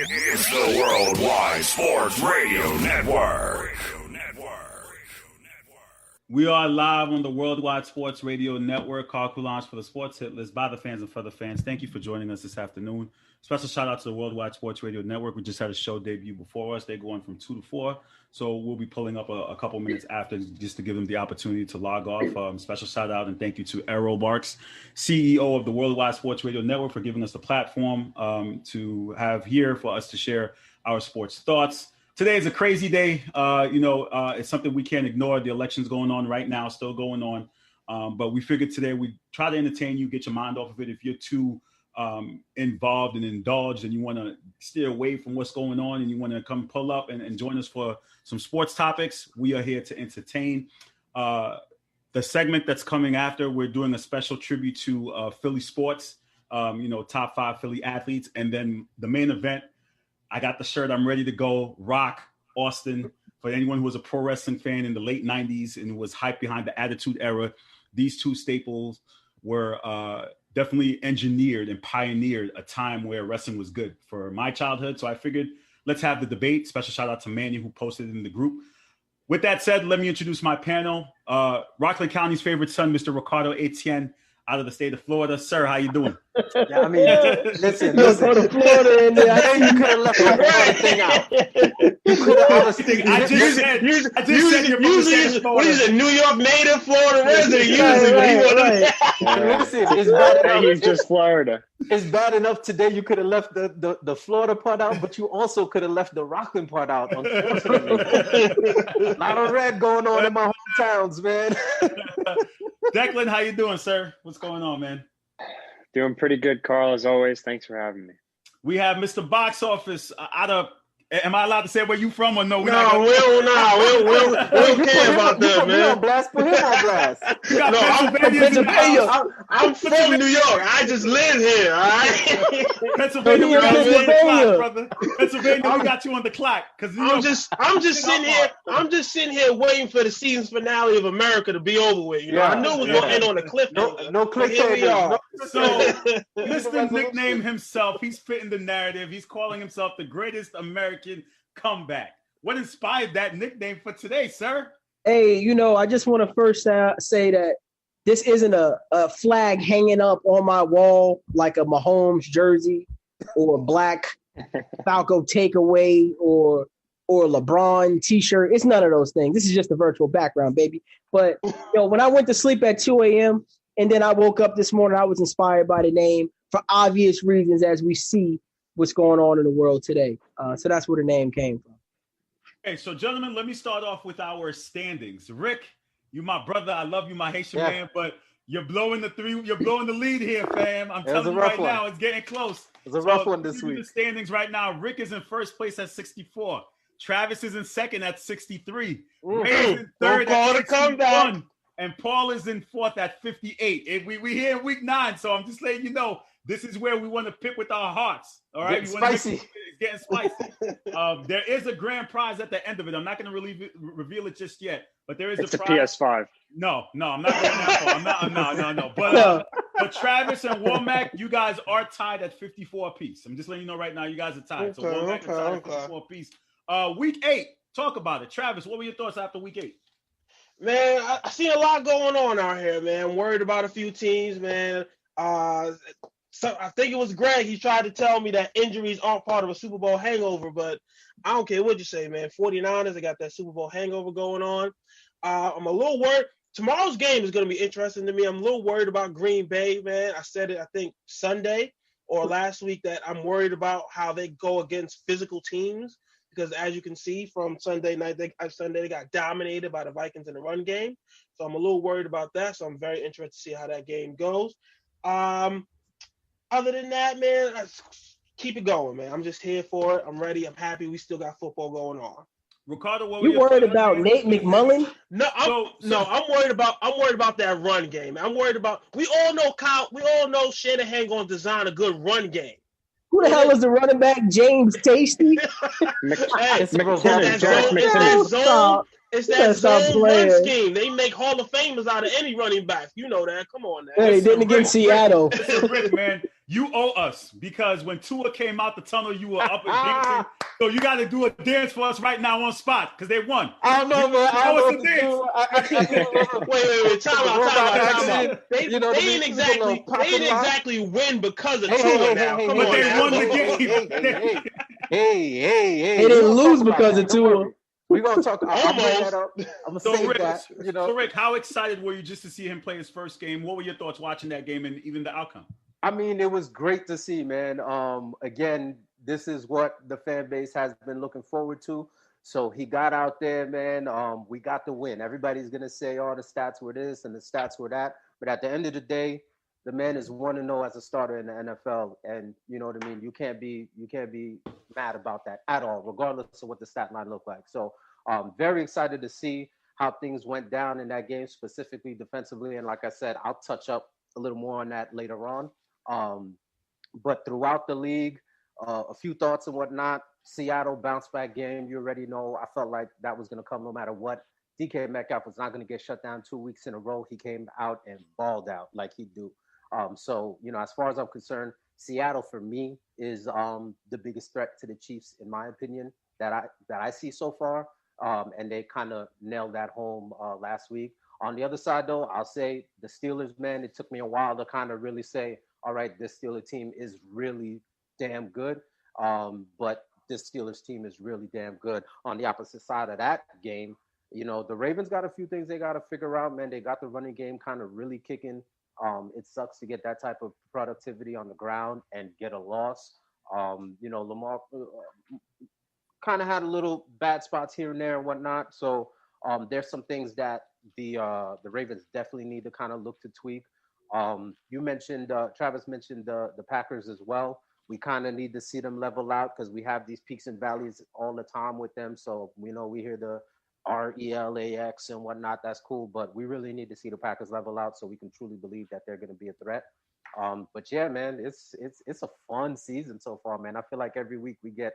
It's the Worldwide Sports Radio Network. We are live on the Worldwide Sports Radio Network. Carl Coulage for the Sports Hit List by the fans and for the fans. Thank you for joining us this afternoon. Special shout out to the Worldwide Sports Radio Network. We just had a show debut before us. They're going from 2 to 4. So we'll be pulling up a couple minutes after just to give them the opportunity to log off. Special shout out and thank you to Errol Barks, CEO of the Worldwide Sports Radio Network, for giving us the platform to have here for us to share our sports thoughts. Today is a crazy day. It's something we can't ignore. The election's going on right now, still going on. But we figured today we'd try to entertain you, get your mind off of it. If you're too involved and indulged and you want to steer away from what's going on and you want to come pull up and join us for some sports topics, we are here to entertain. The segment that's coming after, we're doing a special tribute to Philly sports, top 5 Philly athletes. And then the main event, I got the shirt. I'm ready to go. Rock, Austin. For anyone who was a pro wrestling fan in the late 90s and was hyped behind the Attitude Era, these two staples were definitely engineered and pioneered a time where wrestling was good for my childhood. So I figured let's have the debate. Special shout out to Manny who posted it in the group. With that said, let me introduce my panel. Rockland County's favorite son, Mr. Ricardo Etienne, out of the state of Florida. Sir, how you doing? Yeah, I mean, listen. Florida in there. I know you could have left that Florida thing out. You could have honestly. I just said you're what is it? New York native, Florida resident. Usually, when you want Listen, it's bad enough. He's just Florida. It's bad enough today. You could have left the Florida part out, but you also could have left the Rockland part out. Unfortunately, a lot of red going on in my hometowns, man. Declan, how you doing, sir? What's going on, man? Doing pretty good, Carl, as always. Thanks for having me. We have Mr. Box Office out of. Am I allowed to say where you from or no? We don't care about that, man. Put him on blast. No, I'm from Pennsylvania. I'm from New York. I just live here, all right? Pennsylvania, we got you on the clock, brother. Pennsylvania, we got you on the clock. I'm just sitting here waiting for the season finale of America to be over with. I knew it was going to end on a cliff. No cliff. Here we are. So, Mr. Nickname himself, he's fitting the narrative. He's calling himself the greatest American comeback. What inspired that nickname for today, sir? Hey, I just want to first say that this isn't a flag hanging up on my wall like a Mahomes jersey or a black Falco takeaway or LeBron t-shirt. It's none of those things. This is just a virtual background, baby. But when I went to sleep at 2 a.m. and then I woke up this morning, I was inspired by the name for obvious reasons as we see what's going on in the world today. So that's where the name came from. Okay, so gentlemen, let me start off with our standings. Rick, you my brother. I love you, my Haitian man, but you're blowing the lead here, fam. I'm telling you right now, it's getting close. It's a rough one this week. The standings right now, Rick is in first place at 64. Travis is in second at 63. Ray is in third at 61. And Paul is in fourth at 58. We here in week 9, so I'm just letting you know, this is where we want to pick with our hearts. All right, it's getting spicy. There is a grand prize at the end of it. I'm not going to reveal it just yet, but there is a prize. PS5. No, I'm not going that far. No. But Travis and Womack, you guys are tied at 54 apiece. I'm just letting you know right now, you guys are tied. So Womack is tied at 54 apiece. Week 8, talk about it. Travis, what were your thoughts after week 8? Man, I see a lot going on out here, man. I'm worried about a few teams, man. So I think it was Greg. He tried to tell me that injuries aren't part of a Super Bowl hangover, but I don't care what you say, man. 49ers, they got that Super Bowl hangover going on. I'm a little worried. Tomorrow's game is going to be interesting to me. I'm a little worried about Green Bay, man. I said it, I think, Sunday or last week that I'm worried about how they go against physical teams because, as you can see from Sunday night, they got dominated by the Vikings in the run game. So I'm a little worried about that. So I'm very interested to see how that game goes. Other than that, man, keep it going, man. I'm just here for it. I'm ready. I'm happy. We still got football going on. Ricardo, what you worried about Nate McMullen? No, I'm worried about that run game. I'm worried about. We all know Shanahan going to design a good run game. Who the hell is the running back? James Tasty? It's that zone run scheme. They make Hall of Famers out of any running back. You know that. Come on, now. Hey, they didn't against Seattle. Listen, Rick, man. you owe us because when Tua came out the tunnel, you were up and dancing. So you got to do a dance for us right now on spot because they won. I don't know, man. I don't know what to do. Wait. Time out. They You know, didn't exactly win because of Tua now. Come But on they now. won the game. Hey. They didn't lose because of Tua. We're going to talk. I'm Almost. bring that up. I'm going to say that. You know, So, Rick, how excited were you just to see him play his first game? What were your thoughts watching that game and even the outcome? I mean, it was great to see, man. Again, this is what the fan base has been looking forward to. So he got out there, man. We got the win. Everybody's going to say, oh, the stats were this and the stats were that. But at the end of the day, the man is 1-0 as a starter in the NFL. And you know what I mean? You can't be mad about that at all, regardless of what the stat line looked like. So very excited to see how things went down in that game, specifically defensively. And like I said, I'll touch up a little more on that later on. But throughout the league, a few thoughts and whatnot. Seattle bounce back game. You already know. I felt like that was going to come no matter what. DK Metcalf was not going to get shut down 2 weeks in a row. He came out and balled out like he do. So, you know, as far as I'm concerned, Seattle for me is the biggest threat to the Chiefs, in my opinion, that I see so far. And they kind of nailed that home last week. On the other side, though, I'll say the Steelers, man, it took me a while to kind of really say, all right, this Steelers team is really damn good. But this Steelers team is really damn good. On the opposite side of that game, you know, the Ravens got a few things they got to figure out, man. They got the running game kind of really kicking. It sucks to get that type of productivity on the ground and get a loss. You know, Lamar kind of had a little bad spots here and there and whatnot. So there's some things that the Ravens definitely need to kind of look to tweak. You mentioned, Travis mentioned the Packers as well. We kind of need to see them level out because we have these peaks and valleys all the time with them. So, you know, we hear the RELAX and whatnot. That's cool. But we really need to see the Packers level out so we can truly believe that they're going to be a threat. But yeah, man, it's a fun season so far, man. I feel like every week we get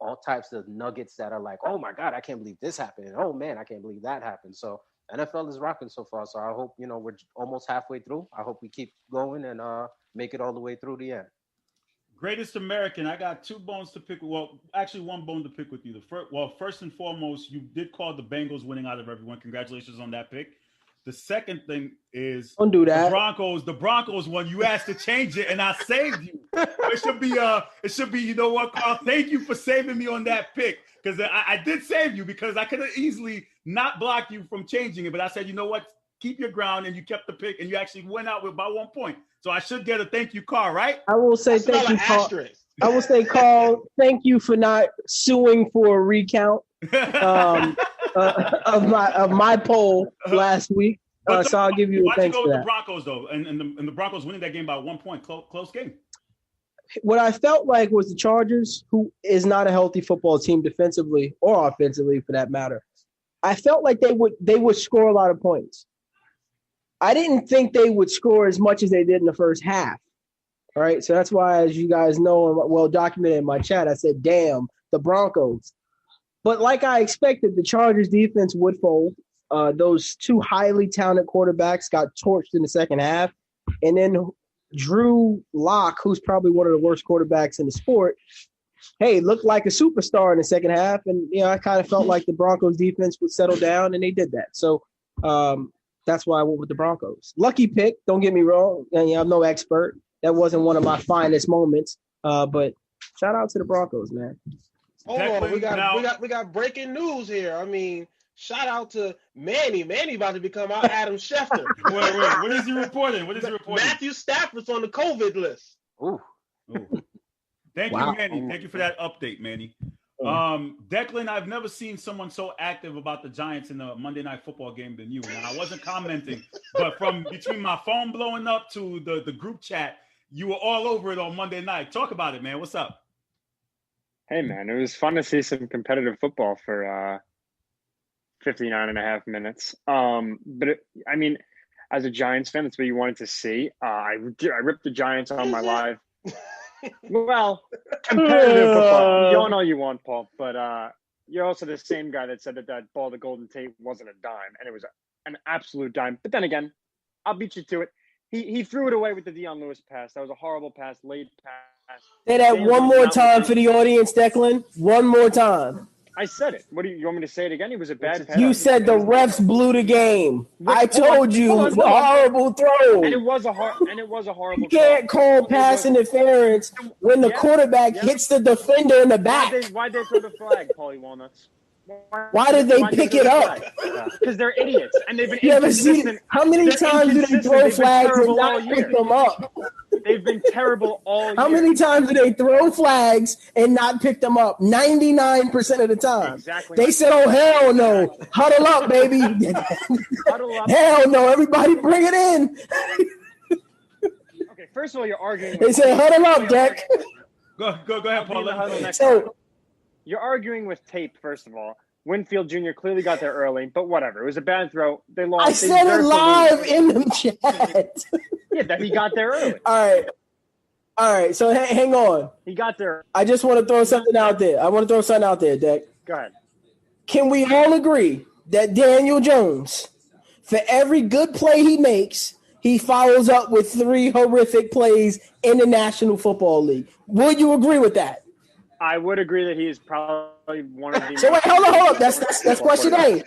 all types of nuggets that are like, oh my God, I can't believe this happened. Oh man, I can't believe that happened. So NFL is rocking so far. So I hope, you know, we're almost halfway through. I hope we keep going and make it all the way through the end. Greatest American, I got 2 bones to pick. Well, actually 1 bone to pick with you. First and foremost, you did call the Bengals winning out of everyone. Congratulations on that pick. The second thing is Don't do that. The Broncos one. You asked to change it, and I saved you. It should be. You know what, Carl? Thank you for saving me on that pick because I did save you because I could have easily not blocked you from changing it, but I said, you know what? Keep your ground, and you kept the pick, and you actually went out with by 1 point. So I should get a thank you, Carl, right? I will say thank you, Carl. I will say, Carl, thank you for not suing for a recount of my poll last week. So I'll give you a thanks for that. The Broncos though, and the Broncos winning that game by 1 point, close game. What I felt like was the Chargers, who is not a healthy football team defensively or offensively for that matter. I felt like they would score a lot of points. I didn't think they would score as much as they did in the first half. All right. So that's why, as you guys know, well documented in my chat, I said, damn, the Broncos. But like I expected, the Chargers defense would fold. Those 2 highly talented quarterbacks got torched in the second half. And then Drew Lock, who's probably one of the worst quarterbacks in the sport, looked like a superstar in the second half. And, you know, I kind of felt like the Broncos defense would settle down, and they did that. So, that's why I went with the Broncos. Lucky pick, don't get me wrong. I'm no expert. That wasn't one of my finest moments. But shout out to the Broncos, man. Hold on, we got breaking news here. I mean, shout out to Manny. Manny about to become our Adam Schefter. Wait. What is he reporting? Matthew Stafford's on the COVID list. Ooh. Thank you, Manny. Thank you for that update, Manny. Declan, I've never seen someone so active about the Giants in the Monday Night Football game than you. And I wasn't commenting, but from between my phone blowing up to the group chat, you were all over it on Monday night. Talk about it, man. What's up? Hey, man, it was fun to see some competitive football for 59 and a half minutes. I mean, as a Giants fan, that's what you wanted to see. I ripped the Giants on my live. Well, competitive football. You don't know you want, Paul, but you're also the same guy that said that ball to Golden Tate wasn't a dime, and it was an absolute dime. But then again, I'll beat you to it. He threw it away with the Deion Lewis pass. That was a horrible pass, late pass. Say that Daniel one Jones more not time with for the audience, Declan. One more time. I said it. What do you want me to say it again? It was a bad pass. You said the refs blew the game. I told you hold it was a on. horrible throw. And it was a horrible. You can't call pass interference when the quarterback hits the defender in the back. Why'd they throw the flag, Paulie Walnuts? Why did they pick it up? Because they're idiots and they've been You ever seen inconsistent. how many They're times do they inconsistent. throw They've been flags and terrible all not year. pick them up? They've been terrible all year. How many times do they throw flags and not pick them up? 99% of the time. Exactly. They said, "Oh hell no, huddle up, baby." Huddle up. Hell no, everybody bring it in. Okay, first of all, you're arguing. They said, "Huddle up, Deck." Go ahead, Paul. So You're arguing with tape, first of all. Winfield Jr. clearly got there early, but whatever. It was a bad throw. They lost. I said it live in the chat. Yeah, that he got there early. All right. So hang on. He got there. I just want to throw something out there. Deck. Go ahead. Can we all agree that Daniel Jones, for every good play he makes, he follows up with 3 horrific plays in the National Football League? Would you agree with that? I would agree that he is probably one of the. So wait, hold on. That's question A.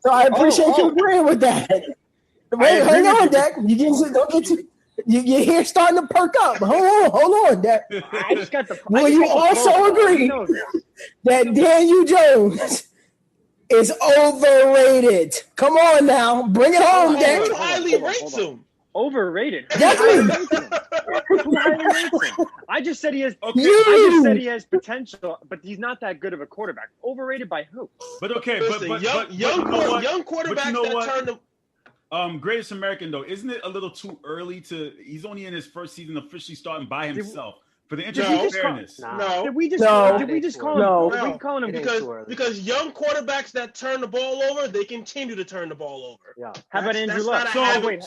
So I appreciate you agreeing with that. Wait, hang on, Dak. Your hair starting to perk up. Hold on, Dak. I just got the. Will you also agree that Daniel Jones is overrated? Come on now, bring it home, Dak. Who highly rates him? Overrated. Definitely. Who highly rates him? I just said he has. Okay. I just said he has potential, but he's not that good of a quarterback. Overrated by who? But okay, Listen, but young quarterbacks that turn the. Greatest American though, isn't it a little too early to? He's only in his first season officially starting by himself. For the interest of fairness, Did we just call him? No. Did we call him Because young quarterbacks that turn the ball over, they continue to turn the ball over. Yeah. How about Andrew Luck? So wait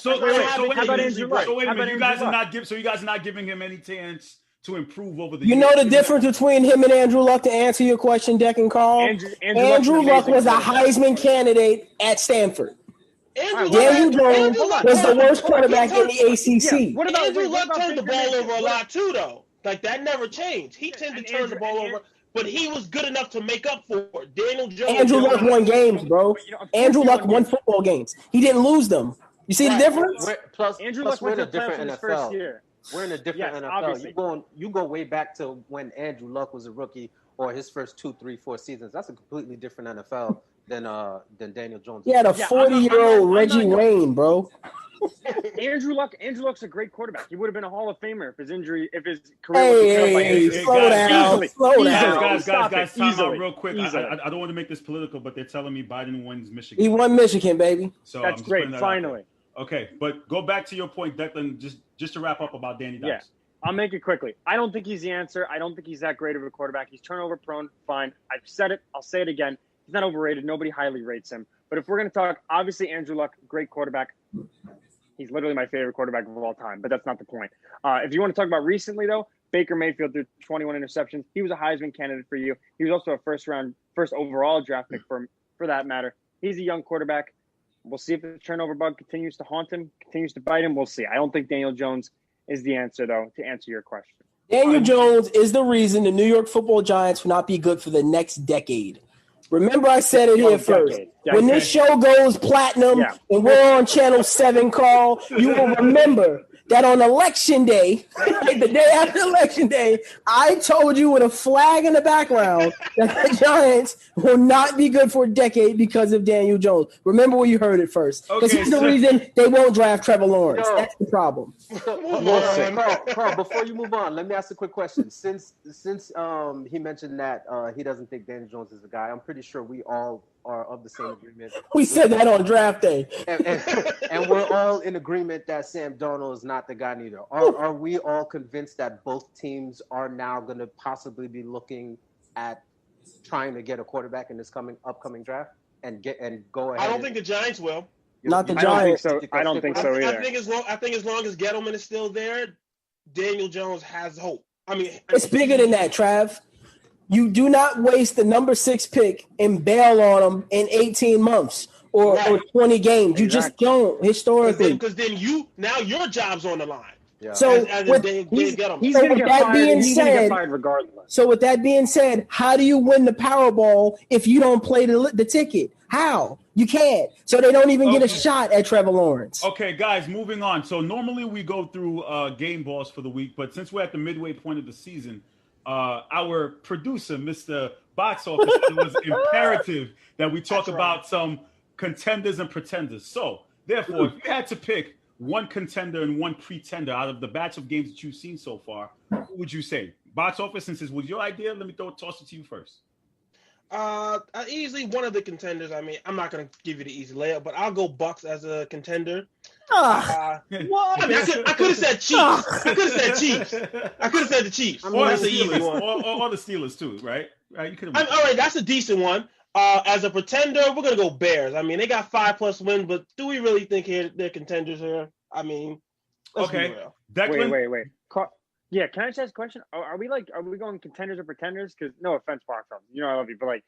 How about a Andrew Luck? minute. You guys are not giving him any chance to improve over the. You know the difference between him and Andrew Luck, to answer your question, Deck and Carl? Andrew Luck was a Heisman candidate at Stanford. Daniel Jones was the worst quarterback in the ACC. What about Andrew Luck turned the ball over a lot too, though. Like that never changed. He tended to turn the ball over, but he was good enough to make up for it. Daniel Jones. Andrew Luck won games, bro. Andrew Luck won football games. He didn't lose them. You see the difference? Andrew Luck We're went in to a the playoffs different in his first NFL. year. We're in a different Yes, NFL. obviously. You go way back to when Andrew Luck was a rookie or his first 2, 3, 4 seasons. That's a completely different NFL than Daniel Jones. He had a 40-year-old Reggie Wayne, bro. Andrew Luck's a great quarterback. He would have been a Hall of Famer if his career was killed by injury. Slow down. Guys, time out real quick. I don't want to make this political, but they're telling me Biden wins Michigan. He won Michigan, baby. So That's great. Finally. Okay, but go back to your point, Declan. Just to wrap up about Danny Dimes. Yeah. I'll make it quickly. I don't think he's the answer. I don't think he's that great of a quarterback. He's turnover prone. Fine. I've said it. I'll say it again. He's not overrated. Nobody highly rates him. But if we're going to talk, obviously Andrew Luck, great quarterback. He's literally my favorite quarterback of all time, but that's not the point. If you want to talk about recently, though, Baker Mayfield threw 21 interceptions. He was a Heisman candidate for you. He was also a first overall draft pick for that matter. He's a young quarterback. We'll see if the turnover bug continues to haunt him, continues to bite him. We'll see. I don't think Daniel Jones is the answer, though, to answer your question. Daniel Jones is the reason the New York Football Giants will not be good for the next decade. Remember, I said it here first. When this show goes platinum and we're on Channel 7, Carl, you will remember that on Election Day, the day after Election Day, I told you with a flag in the background that the Giants will not be good for a decade because of Daniel Jones. Remember where you heard it first. Because he's the reason they won't draft Trevor Lawrence. That's the problem. Carl, before you move on, let me ask a quick question. Since he mentioned that he doesn't think Daniel Jones is a guy, I'm pretty sure we all are of the same agreement. We said that on draft day. And we're all in agreement that Sam Darnold is not the guy neither. Are we all convinced that both teams are now going to possibly be looking at trying to get a quarterback in this upcoming draft and go ahead? I don't think the Giants will. Not the Giants. I don't think so either. I think as long as Gettleman is still there, Daniel Jones has hope. I mean, it's bigger than that, Trav. You do not waste the number 6 pick and bail on them in 18 months. or 20 games. You just Exactly. don't historically. Because then now your job's on the line. Yeah. So As with, Dave He's Gettleman. So going to with get that fired. being He's going to said- get fired regardless. so with that being said, how do you win the Powerball if you don't play the ticket? How? You can't. So they don't even get a Okay. shot at Trevor Lawrence. Okay, guys, moving on. So normally we go through game balls for the week, but since we're at the midway point of the season, our producer, Mr. Box Office, it was imperative that we talk about some contenders and pretenders. So, therefore, if you had to pick one contender and one pretender out of the batch of games that you've seen so far, who would you say? Box Office, since it was your idea, let me toss it to you first. Easily one of the contenders. I mean, I'm not gonna give you the easy layup, but I'll go Bucks as a contender. Ah, What? I mean, I could have said Chiefs. I could have said Chiefs. I could have said the Chiefs. Or That's the the easy Steelers, one. or the Steelers too, right? Right, you could All right, that's a decent one. As a pretender, we're gonna go Bears. I mean, they got 5+ wins, but do we really think they're contenders here? I mean, let's be Okay. real. Declan, Wait. Yeah, can I just ask a question? Are we going contenders or pretenders? Because no offense, Box Office, you know I love you, but like,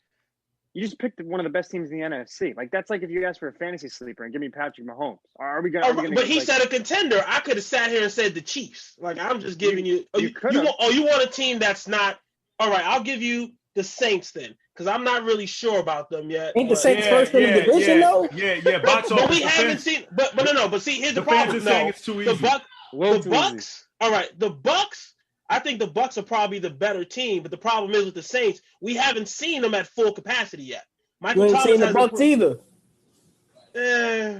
you just picked one of the best teams in the NFC. Like, that's like if you asked for a fantasy sleeper and give me Patrick Mahomes. Are we gonna? But he said a contender. I could have sat here and said the Chiefs. Like, I'm just giving you. You could've. You want a team that's not. All right, I'll give you the Saints then, because I'm not really sure about them yet. ain't the but- Saints first in the division though? Yeah, Box But Office. we haven't seen. But no. But see, here's the The fans problem. are saying No, it's too the easy. The Bucks. All right, the Bucks. I think the Bucks are probably the better team, but the problem is with the Saints, we haven't seen them at full capacity yet. You ain't Thomas seen the has Bucks either. Eh,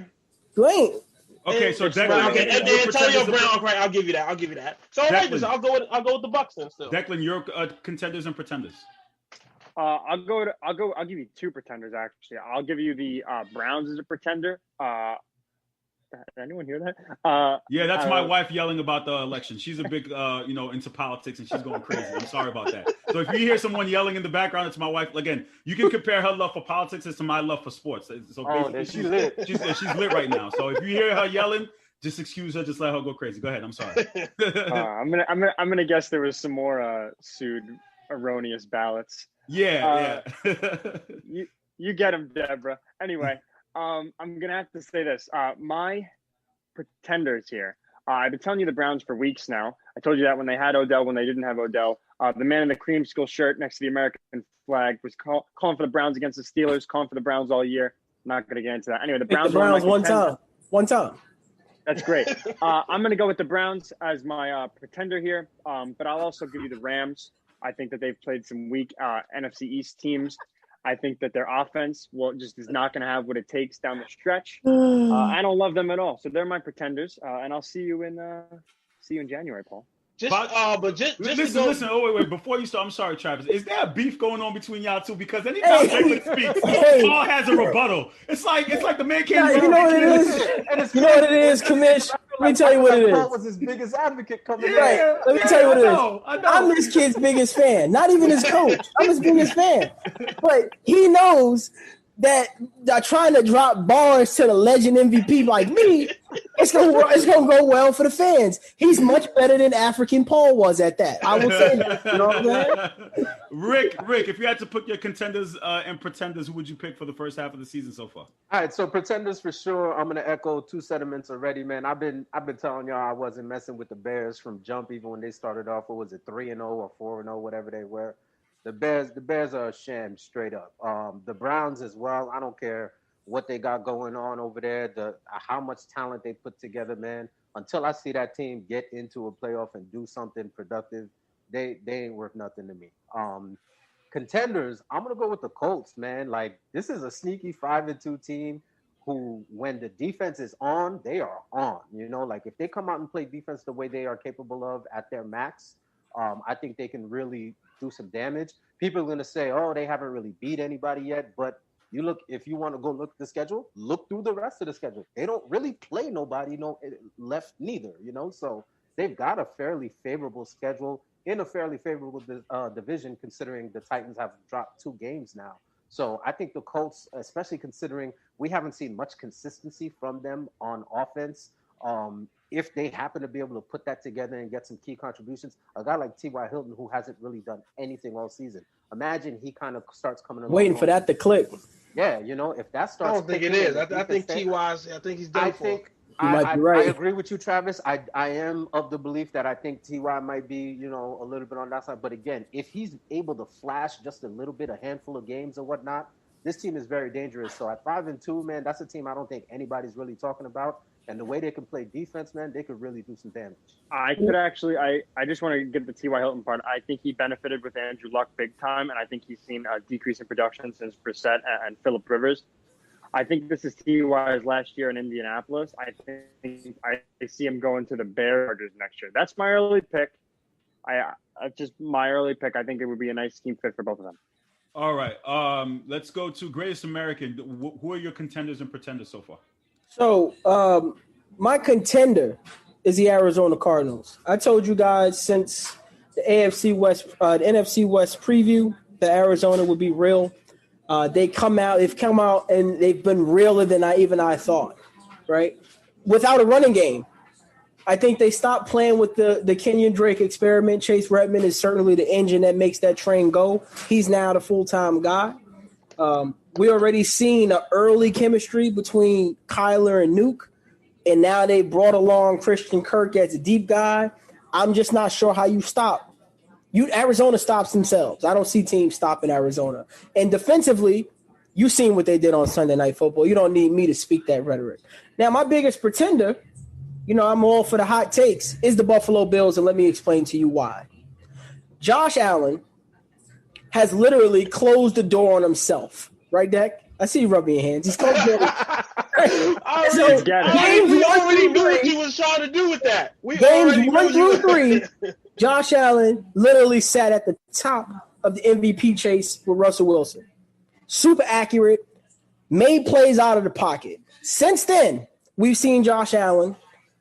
You ain't. Okay, so okay, Declan, and your Antonio pretenders- Brown. Okay, I'll give you that. So all right, Declan. I'll go with the Bucks then. Still, Declan, your contenders and pretenders. I'll give you two pretenders actually. I'll give you the Browns as a pretender. Did anyone hear that? Yeah, that's my wife yelling about the election. She's a big, into politics, and she's going crazy. I'm sorry about that. So if you hear someone yelling in the background, it's my wife. Again, you can compare her love for politics to my love for sports. So basically, she's lit. She's lit right now. So if you hear her yelling, just excuse her. Just let her go crazy. Go ahead. I'm sorry. I'm gonna guess there was some more sued erroneous ballots. Yeah. You get them, Deborah. Anyway, I'm gonna have to say this. My pretenders here. I've been telling you the Browns for weeks now. I told you that when they had Odell, when they didn't have Odell. The man in the creamsicle shirt next to the American flag was calling for the Browns against the Steelers, calling for the Browns all year. Not gonna get into that. Anyway, the Pick Browns. the Browns one time. One time. That's great. I'm going to go with the Browns as my pretender here, but I'll also give you the Rams. I think that they've played some weak NFC East teams. I think that their offense is not going to have what it takes down the stretch. I don't love them at all, so they're my pretenders. And I'll see you in January, Paul. Listen. Oh, wait. Before you start, I'm sorry, Travis. Is there a beef going on between y'all two? Because anytime Declan speaks, Paul has a rebuttal. It's like the man can't. You know what it is? You know what it is, Commish? Let me tell you what it Paul is. was his biggest advocate coming in. Right. Let me tell you what it is. I know. I'm this kid's biggest fan. Not even his coach. I'm his biggest fan. But he knows that trying to drop bars to the legend MVP like me, it's gonna go well for the fans. He's much better than African Paul was at that. I will say that. You know what I'm saying? Rick, if you had to pick your contenders and pretenders, who would you pick for the first half of the season so far? All right, so pretenders for sure. I'm gonna echo two sentiments already, man. I've been telling y'all I wasn't messing with the Bears from jump, even when they started off. What was it, 3-0 or 4-0, whatever they were. The Bears are a sham straight up. The Browns as well. I don't care what they got going on over there, how much talent they put together, man. Until I see that team get into a playoff and do something productive, they ain't worth nothing to me. Contenders, I'm gonna go with the Colts, man. Like, this is a sneaky 5-2 team who, when the defense is on, they are on. You know, like if they come out and play defense the way they are capable of at their max, I think they can really do some damage. People are going to say, oh, they haven't really beat anybody yet. But you look, if you want to go look at the schedule, look through the rest of the schedule. They don't really play nobody left neither, you know. So they've got a fairly favorable schedule in a fairly favorable division, considering the Titans have dropped 2 games now. So I think the Colts, especially considering we haven't seen much consistency from them on offense, if they happen to be able to put that together and get some key contributions, a guy like T.Y. Hilton, who hasn't really done anything all season, imagine he kind of starts coming along. Waiting for that to click. Yeah, if that I starts, don't think it clicking is. and the I think defense T.Y.'s. I think he's done I for. think You might be right. I agree with you, Travis. I am of the belief that I think Ty might be a little bit on that side. But again, if he's able to flash just a little bit, a handful of games or whatnot, this team is very dangerous. So at 5-2, man, that's a team I don't think anybody's really talking about. And the way they can play defense, man, they could really do some damage. I could actually, I just want to get the T.Y. Hilton part. I think he benefited with Andrew Luck big time, and I think he's seen a decrease in production since Brissett and Phillip Rivers. I think this is T.Y.'s last year in Indianapolis. I think I see him going to the Bears next year. That's my early pick. Just my early pick. I think it would be a nice team fit for both of them. All right. Let's go to Greatest American. Who are your contenders and pretenders so far? So, my contender is the Arizona Cardinals. I told you guys since the NFC West preview that Arizona would be real. They've come out and they've been realer than I thought, right? Without a running game. I think they stopped playing with the Kenyon Drake experiment. Chase Redman is certainly the engine that makes that train go. He's now the full-time guy. We already seen an early chemistry between Kyler and Nuke, and now they brought along Christian Kirk as a deep guy. I'm just not sure how you stop. Arizona stops themselves. I don't see teams stopping Arizona. And defensively, you've seen what they did on Sunday Night Football. You don't need me to speak that rhetoric. Now, my biggest pretender, I'm all for the hot takes, is the Buffalo Bills, and let me explain to you why. Josh Allen has literally closed the door on himself. Right, Dak? I see you rubbing your hands. He's closed the door. We already knew what he was trying to do with that. Games 1 through 3, Josh Allen literally sat at the top of the MVP chase with Russell Wilson. Super accurate, made plays out of the pocket. Since then, we've seen Josh Allen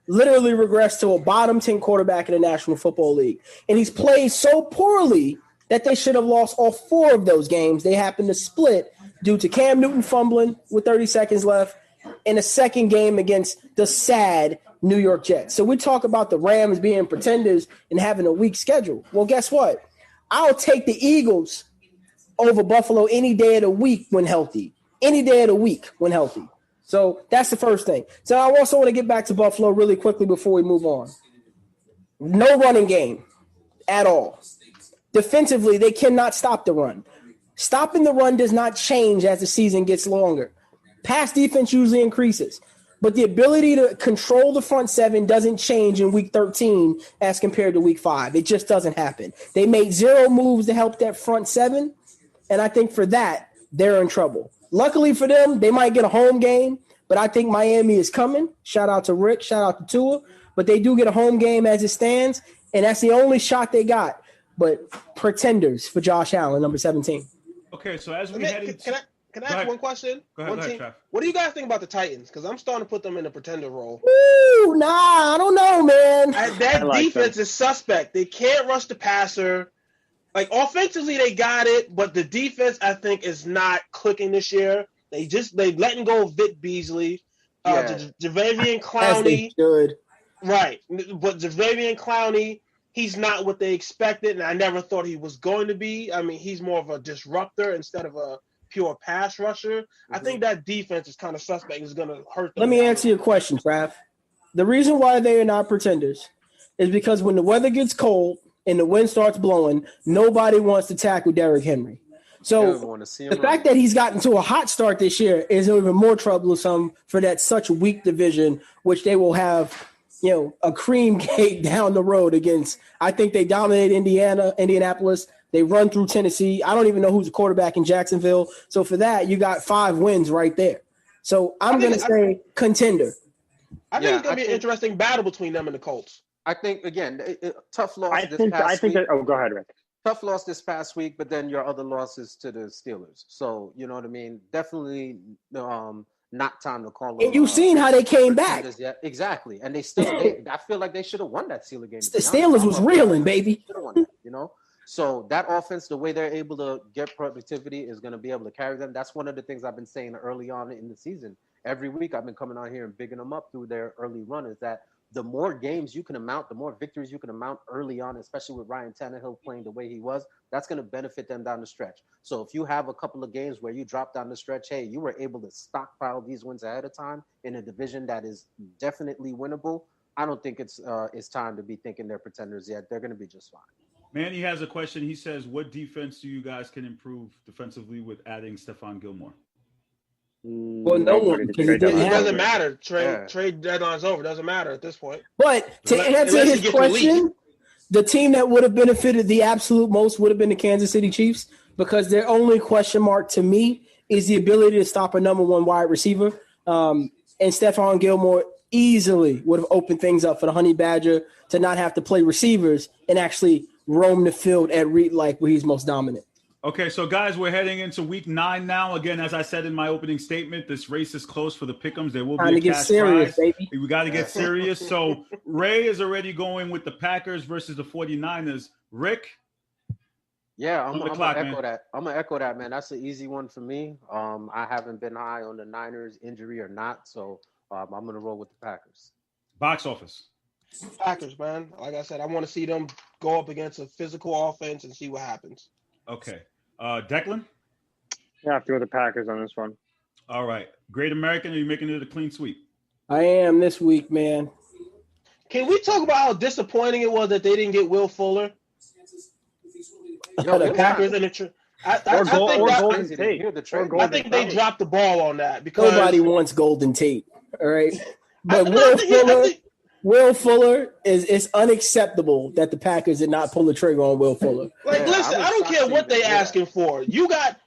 literally regress to a bottom 10 quarterback in the National Football League. And he's played so poorly that they should have lost all 4 of those games. They happened to split due to Cam Newton fumbling with 30 seconds left in a second game against the sad New York Jets. So we talk about the Rams being pretenders and having a weak schedule. Well, guess what? I'll take the Eagles over Buffalo any day of the week when healthy. Any day of the week when healthy. So that's the first thing. So I also want to get back to Buffalo really quickly before we move on. No running game at all. Defensively, they cannot stop the run. Stopping the run does not change as the season gets longer. Pass defense usually increases. But the ability to control the front 7 doesn't change in week 13 as compared to week 5. It just doesn't happen. They made 0 moves to help that front 7, and I think for that, they're in trouble. Luckily for them, they might get a home game, but I think Miami is coming. Shout out to Rick, shout out to Tua. But they do get a home game as it stands, and that's the only shot they got. But pretenders for Josh Allen, number 17. Okay, so as we head into... Can I ask one question? Go ahead, Trav. What do you guys think about the Titans? Because I'm starting to put them in a pretender role. Ooh, nah, I don't know, man. That defense is suspect. They can't rush the passer. Like, offensively, they got it, but the defense, I think, is not clicking this year. They letting go of Vic Beasley. Javavian Clowney. As they should. Right. But Javavian Clowney, he's not what they expected, and I never thought he was going to be. I mean, he's more of a disruptor instead of a pure pass rusher. I think that defense is kind of suspect. Is going to hurt them. Let me answer your question, Trav. The reason why they are not pretenders is because when the weather gets cold and the wind starts blowing, nobody wants to tackle Derrick Henry. So the fact that he's gotten to a hot start this year is even more troublesome for that such weak division, which they will have, a cream cake down the road against. I think they dominate Indianapolis. They run through Tennessee. I don't even know who's the quarterback in Jacksonville. So for that, you got 5 wins right there. So I'm going to say contender. I think it's going to be an interesting battle between them and the Colts. I think, again, tough loss I think that. Oh, go ahead, Rick. Tough loss this past week, but then your other losses to the Steelers. So, you know what I mean? Definitely not time to call them. And you've seen how they came back. Yet. Exactly. And they still, I feel like they should have won that Steelers game. The Steelers was reeling, baby. Should have won that, So that offense, the way they're able to get productivity is going to be able to carry them. That's one of the things I've been saying early on in the season. Every week I've been coming on here and bigging them up through their early run is that the more games you can amount, the more victories you can amount early on, especially with Ryan Tannehill playing the way he was, that's going to benefit them down the stretch. So if you have a couple of games where you drop down the stretch, hey, you were able to stockpile these wins ahead of time in a division that is definitely winnable, I don't think it's time to be thinking they're pretenders yet. They're going to be just fine. Manny has a question. He says, what defense do you guys can improve defensively with adding Stephon Gilmore? Well, no one, because it didn't It happen. doesn't matter. Trade deadline's over. It doesn't matter at this point. But to answer unless his you get question, the team that would have benefited the absolute most would have been the Kansas City Chiefs, because their only question mark to me is the ability to stop a number one wide receiver. And Stephon Gilmore easily would have opened things up for the Honey Badger to not have to play receivers and actually roam the field at read like where he's most dominant. Okay, so guys, we're heading into week 9 now. Again, as I said in my opening statement, this race is close for the pick'ems. There will be a cash prize. Baby. We got to get serious. So Ray is already going with the Packers versus the 49ers. Rick? Yeah, I'm On the gonna clock, echo man. that. I'm gonna echo that, man. That's an easy one for me. I haven't been high on the Niners, injury or not, so I'm gonna roll with the Packers. Box office. Packers, man. Like I said, I want to see them go up against a physical offense and see what happens. Okay. Declan? Yeah, I have to go with the Packers on this one. All right. Great American, are you making it a clean sweep? I am this week, man. Can we talk about how disappointing it was that they didn't get Will Fuller? Yo, The it's Packers not- and the it's I think Golden crazy to Tate. hear the trade. Or I think they dropped the ball on that because Nobody wants Golden Tate. All right. But I Will Fuller is unacceptable that the Packers did not pull the trigger on Will Fuller. Like, Yeah, listen, I was I don't shocked care to what even they hear that. asking for. You got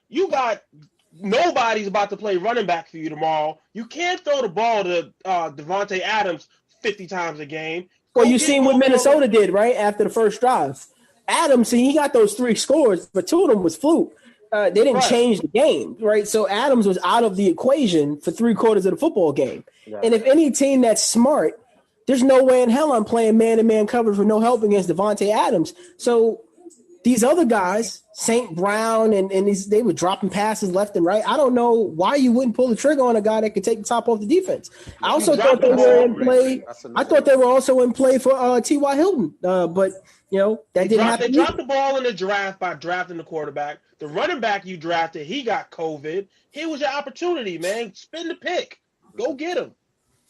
nobody's about to play running back for you tomorrow. You can't throw the ball to Devontae Adams 50 times a game. Well, Go you get seen what Will Minnesota Fuller. did, right? After the first drive. Adams, he got those 3 scores, but 2 of them was fluke. They didn't Right. change the game, right? So Adams was out of the equation for 3/4 of the football game. Yeah. And if any team that's smart, there's no way in hell I'm playing man-to-man coverage with no help against Devontae Adams. So these other guys, St. Brown and they were dropping passes left and right. I don't know why you wouldn't pull the trigger on a guy that could take the top off the defense. I also thought they were in play. I thought they were also in play for T.Y. Hilton, but that didn't happen. They dropped the ball in the draft by drafting the quarterback. The running back you drafted, he got COVID. Here was your opportunity, man. Spin the pick. Go get him.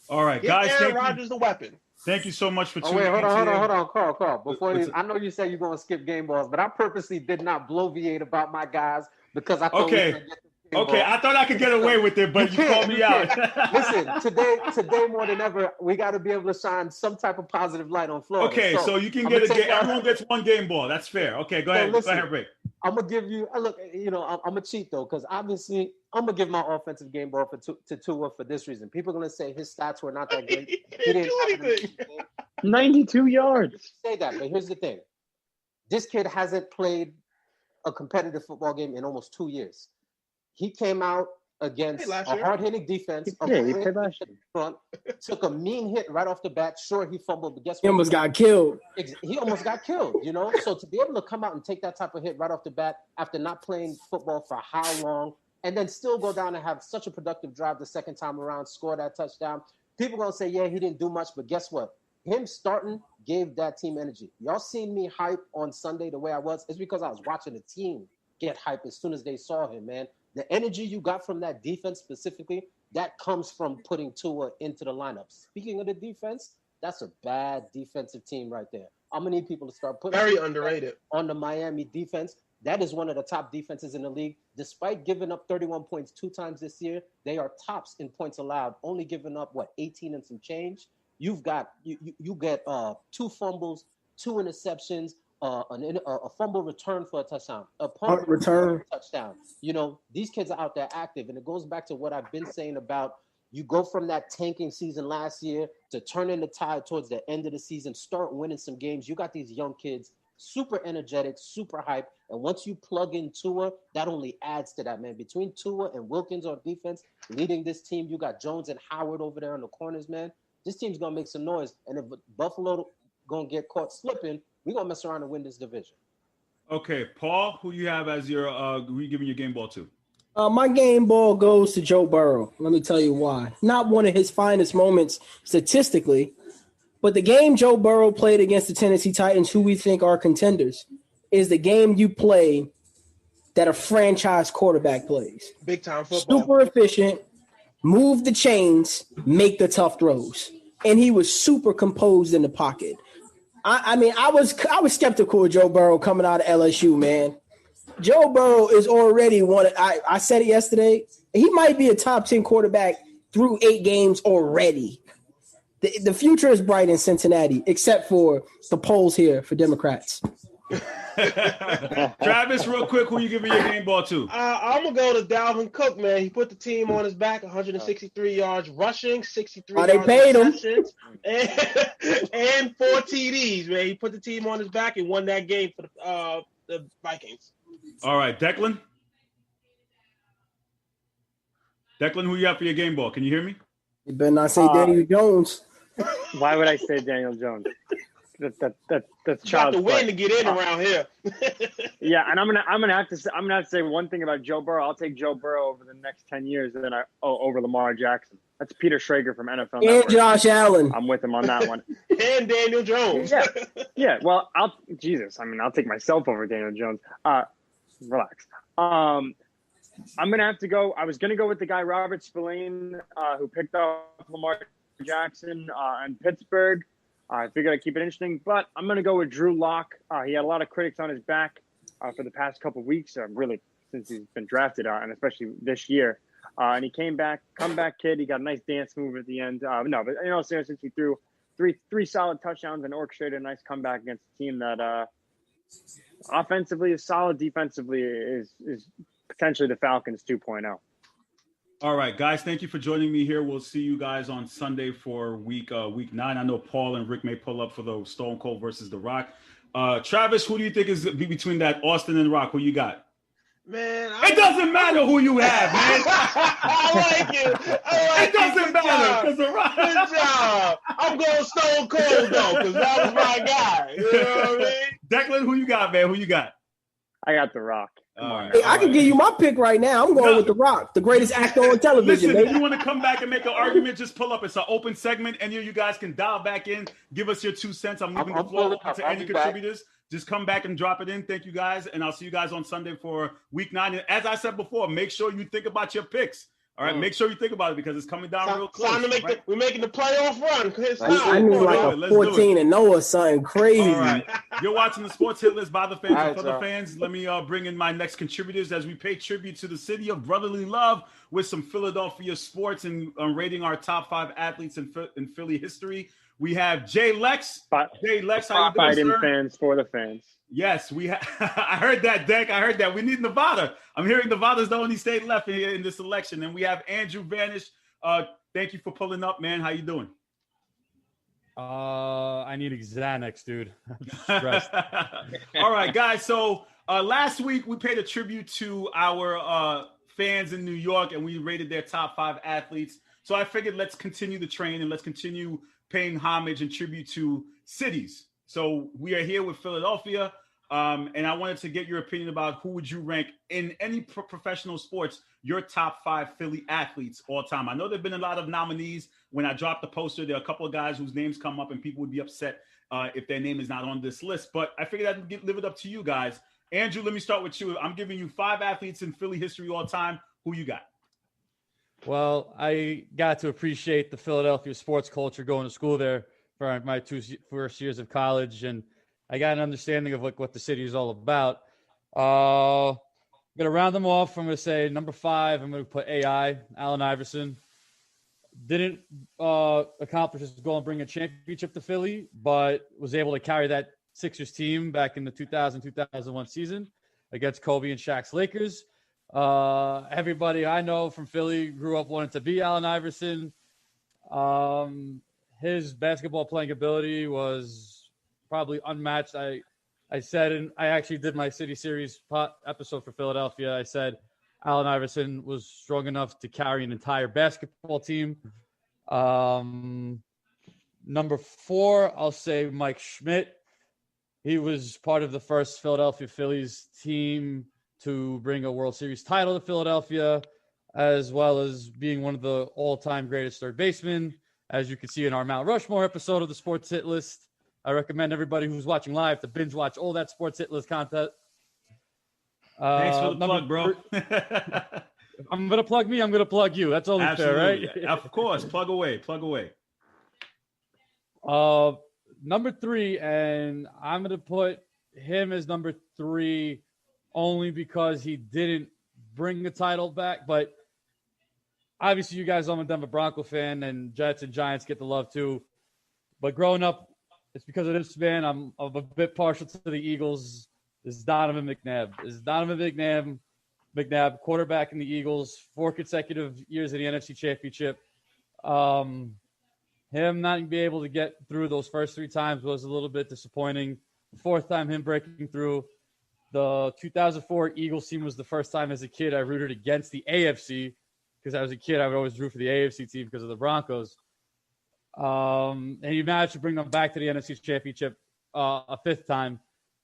All right, Get guys, Aaron thank you. Rodgers the weapon. Thank you so much for Oh tuning wait, in. hold on, Carl. Before What's you, I know you said you're gonna skip game balls, but I purposely did not bloviate about my guys because I thought Okay. we were gonna get the game Okay, ball. I thought I could get away with it, but you can't, called me out. Listen, today more than ever, we got to be able to shine some type of positive light on Florida. Okay, so you can I'm get a gonna game. take my- Everyone gets one game ball. That's fair. Okay, go So ahead. listen. Go ahead, Rick. I'm gonna give you. Look, I'm gonna cheat though, because obviously I'm gonna give my offensive game ball to Tua for this reason. People are gonna say his stats were not that great. He didn't do have an anything. game. 92 yards. Say that, but here's the thing: this kid hasn't played a competitive football game in almost 2 years. He came out against Hey, last a year. hard-hitting defense. a Yeah, he great played last defense year. front, took a mean hit right off the bat. Sure, he fumbled, but guess He what? almost got killed. He almost got killed, So to be able to come out and take that type of hit right off the bat after not playing football for how long, and then still go down and have such a productive drive the second time around, score that touchdown. People gonna say, yeah, he didn't do much, but guess what? Him starting gave that team energy. Y'all seen me hype on Sunday the way I was? It's because I was watching the team get hype as soon as they saw him, man. The energy you got from that defense specifically, that comes from putting Tua into the lineup. Speaking of the defense, that's a bad defensive team right there. I'm gonna need people to start putting Very underrated. on the Miami defense. That is one of the top defenses in the league. Despite giving up 31 points 2 times this year, they are tops in points allowed, only giving up 18 and some change. You've got you get 2 fumbles, 2 interceptions, a fumble return for a touchdown, a punt Return. for a touchdown. These kids are out there active, and it goes back to what I've been saying about you go from that tanking season last year to turning the tide towards the end of the season, start winning some games. You got these young kids, super energetic, super hype, and once you plug in Tua, that only adds to that, man. Between Tua and Wilkins on defense, leading this team, you got Jones and Howard over there in the corners, man. This team's gonna make some noise, and if Buffalo gonna get caught slipping, we're gonna mess around and win this division. Okay, Paul, who you have as your who you giving your game ball to? My game ball goes to Joe Burrow. Let me tell you why. Not one of his finest moments statistically, But the game Joe Burrow played against the Tennessee Titans, who we think are contenders, is the game you play that a franchise quarterback plays. Big time football. Super efficient, move the chains, make the tough throws. And he was super composed in the pocket. I mean, I was skeptical of Joe Burrow coming out of LSU, man. Joe Burrow is already I said it yesterday. He might be a top 10 quarterback through 8 games already. The future is bright in Cincinnati, except for the polls here for Democrats. Travis, real quick, who you giving your game ball to? I'm going to go to Dalvin Cook, man. He put the team on his back, 163 yards rushing, 63 they yards paid him. and 4 TDs, man. He put the team on his back and won that game for the Vikings. All right, Declan? Declan, who you got for your game ball? Can you hear me? You better not say Daniel Jones. Why would I say Daniel Jones? That's Got child's to win play. to get in around here. Yeah, and I'm gonna have to say one thing about Joe Burrow. I'll take Joe Burrow over the next 10 years than over Lamar Jackson. That's Peter Schrager from NFL And Network. Josh Allen. I'm with him on that one. And Daniel Jones. Yeah. Well, I'll take myself over Daniel Jones. Relax. I'm gonna have to go. I was gonna go with the guy Robert Spillane, who picked up Lamar Jackson in Pittsburgh. I figured I'd keep it interesting, but I'm going to go with Drew Lock. He had a lot of critics on his back for the past couple of weeks, really since he's been drafted, and especially this year. And he comeback kid. He got a nice dance move at the end. But since he threw three solid touchdowns and orchestrated a nice comeback against a team that offensively is solid, defensively is potentially the Falcons 2.0. All right, guys, thank you for joining me here. We'll see you guys on Sunday for week 9. I know Paul and Rick may pull up for the Stone Cold versus The Rock. Travis, who do you think is between that Austin and Rock? Who you got? Man, it doesn't matter who you have, man. I like it. It doesn't matter because The Rock. Good job. I'm going Stone Cold though, because that was my guy. You know what I mean? Declan, who you got, man? Who you got? I got The Rock. Hey, I can give you my pick right now. I'm going with The Rock, the greatest actor on television. Listen, if you want to come back and make an argument, just pull up. It's an open segment. Any of you guys can dial back in, give us your 2 cents. I'm leaving the floor open to any contributors. Just come back and drop it in. Thank you, guys. And I'll see you guys on Sunday for week 9. And as I said before, make sure you think about your picks. All right, make sure you think about it because it's coming down real close. Time to make we're making the playoff run. I need like a 14-0 or something crazy. All right. You're watching the Sports Hit List by the fans and for the fans. Let me bring in my next contributors as we pay tribute to the city of brotherly love with some Philadelphia sports and rating our top 5 athletes in Philly history. We have Jay Lex. Jay Lex, how you doing, sir? Fans for the fans. Yes, I heard that, Deck. I heard that. We need Nevada. I'm hearing Nevada's the only state left in this election. And we have Andrew Vanish. Thank you for pulling up, man. How you doing? I need Xanax, dude. I'm stressed. All right, guys. So last week we paid a tribute to our fans in New York, and we rated their top 5 athletes. So I figured let's continue the train and let's continue paying homage and tribute to cities. So we are here with Philadelphia, and I wanted to get your opinion about who would you rank in any professional sports, your top 5 Philly athletes all time. I know there have been a lot of nominees. When I dropped the poster, there are a couple of guys whose names come up and people would be upset if their name is not on this list. But I figured I'd live it up to you guys. Andrew, let me start with you. I'm giving you 5 athletes in Philly history all time. Who you got? Well, I got to appreciate the Philadelphia sports culture going to school there for my 2 first years of college, and I got an understanding of what the city is all about. I'm going to round them off. I'm going to say number 5, I'm going to put Allen Iverson. Didn't accomplish his goal and bring a championship to Philly, but was able to carry that Sixers team back in the 2000-2001 season against Kobe and Shaq's Lakers. Everybody I know from Philly grew up wanting to be Allen Iverson. His basketball playing ability was probably unmatched. I said, and I actually did my City Series episode for Philadelphia. I said Allen Iverson was strong enough to carry an entire basketball team. Number 4, I'll say Mike Schmidt. He was part of the first Philadelphia Phillies team to bring a World Series title to Philadelphia, as well as being one of the all-time greatest third basemen. as you can see in our Mount Rushmore episode of the Sports Hit List. I recommend everybody who's watching live to binge watch all that Sports Hit List content. Thanks for the plug, bro. I'm going to plug me. I'm going to plug you. That's only Absolutely. fair, right? Of course. Plug away. Plug away. Number 3, and I'm going to put him as number 3 only because he didn't bring the title back. But obviously, you guys know I'm a Denver Bronco fan, and Jets and Giants get the love too. But growing up, it's because of this man. I'm a bit partial to the Eagles. This is Donovan McNabb. McNabb, quarterback in the Eagles, 4 consecutive years in the NFC Championship. Him not being able to get through those first 3 times was a little bit disappointing. The 4th time him breaking through. The 2004 Eagles team was the first time as a kid I rooted against the AFC, because as a kid I would always root for the AFC team because of the Broncos. And he managed to bring them back to the NFC Championship a 5th time.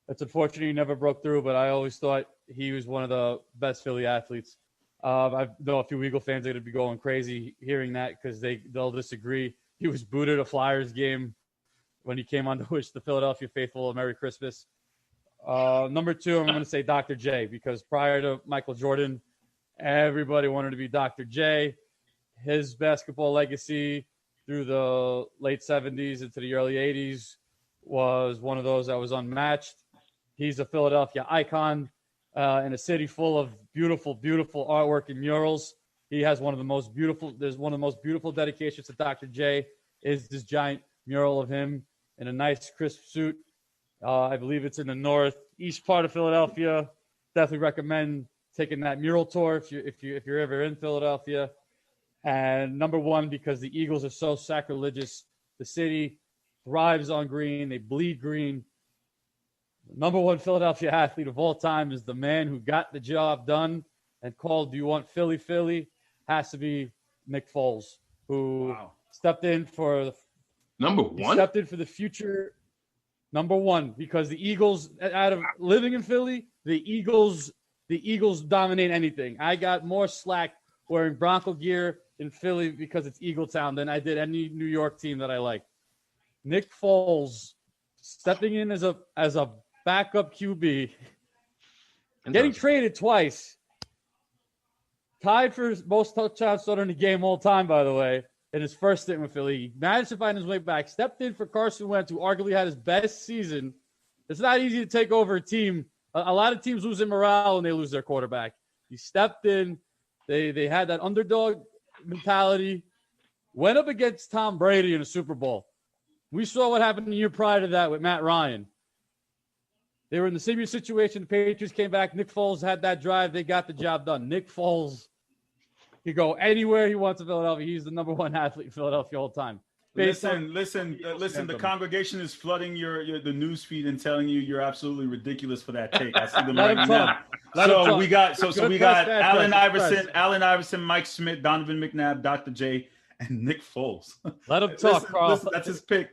It's unfortunate he never broke through, but I always thought he was one of the best Philly athletes. I know a few Eagle fans are going to be going crazy hearing that because they'll disagree. He was booed at a Flyers game when he came on to wish the Philadelphia faithful a Merry Christmas. Number 2, I'm going to say Dr. J, because prior to Michael Jordan, everybody wanted to be Dr. J. His basketball legacy through the late 70s into the early 80s was one of those that was unmatched. He's a Philadelphia icon in a city full of beautiful, beautiful artwork and murals. He has one of the most beautiful dedications to Dr. J is this giant mural of him in a nice, crisp suit. I believe it's in the northeast part of Philadelphia. Definitely recommend taking that mural tour if you're ever in Philadelphia. And number 1, because the Eagles are so sacrilegious. The city thrives on green. They bleed green. The number 1 Philadelphia athlete of all time is the man who got the job done and called "Do you want Philly, Philly?" Has to be Nick Foles, who stepped in for number 1. Stepped in for the future. Number 1, because the Eagles, out of living in Philly, the Eagles dominate anything. I got more slack wearing Bronco gear in Philly because it's Eagle Town than I did any New York team that I like. Nick Foles stepping in as a backup QB, getting traded twice, tied for most touchdowns starting the game all time, by the way, in his first stint with Philly. He managed to find his way back, stepped in for Carson Wentz, who arguably had his best season. It's not easy to take over a team. A lot of teams lose their morale when they lose their quarterback. He stepped in. They had that underdog mentality, went up against Tom Brady in a Super Bowl. We saw what happened the year prior to that with Matt Ryan. They were in the same situation. The Patriots came back. Nick Foles had that drive. They got the job done. Nick Foles can go anywhere he wants in Philadelphia. He's the number 1 athlete in Philadelphia all time. Listen. The congregation is flooding the news feed and telling you you're absolutely ridiculous for that take. I see them right now. So we got Allen Iverson, Mike Smith, Donovan McNabb, Dr. J, and Nick Foles. Let him talk, Carl. That's his pick.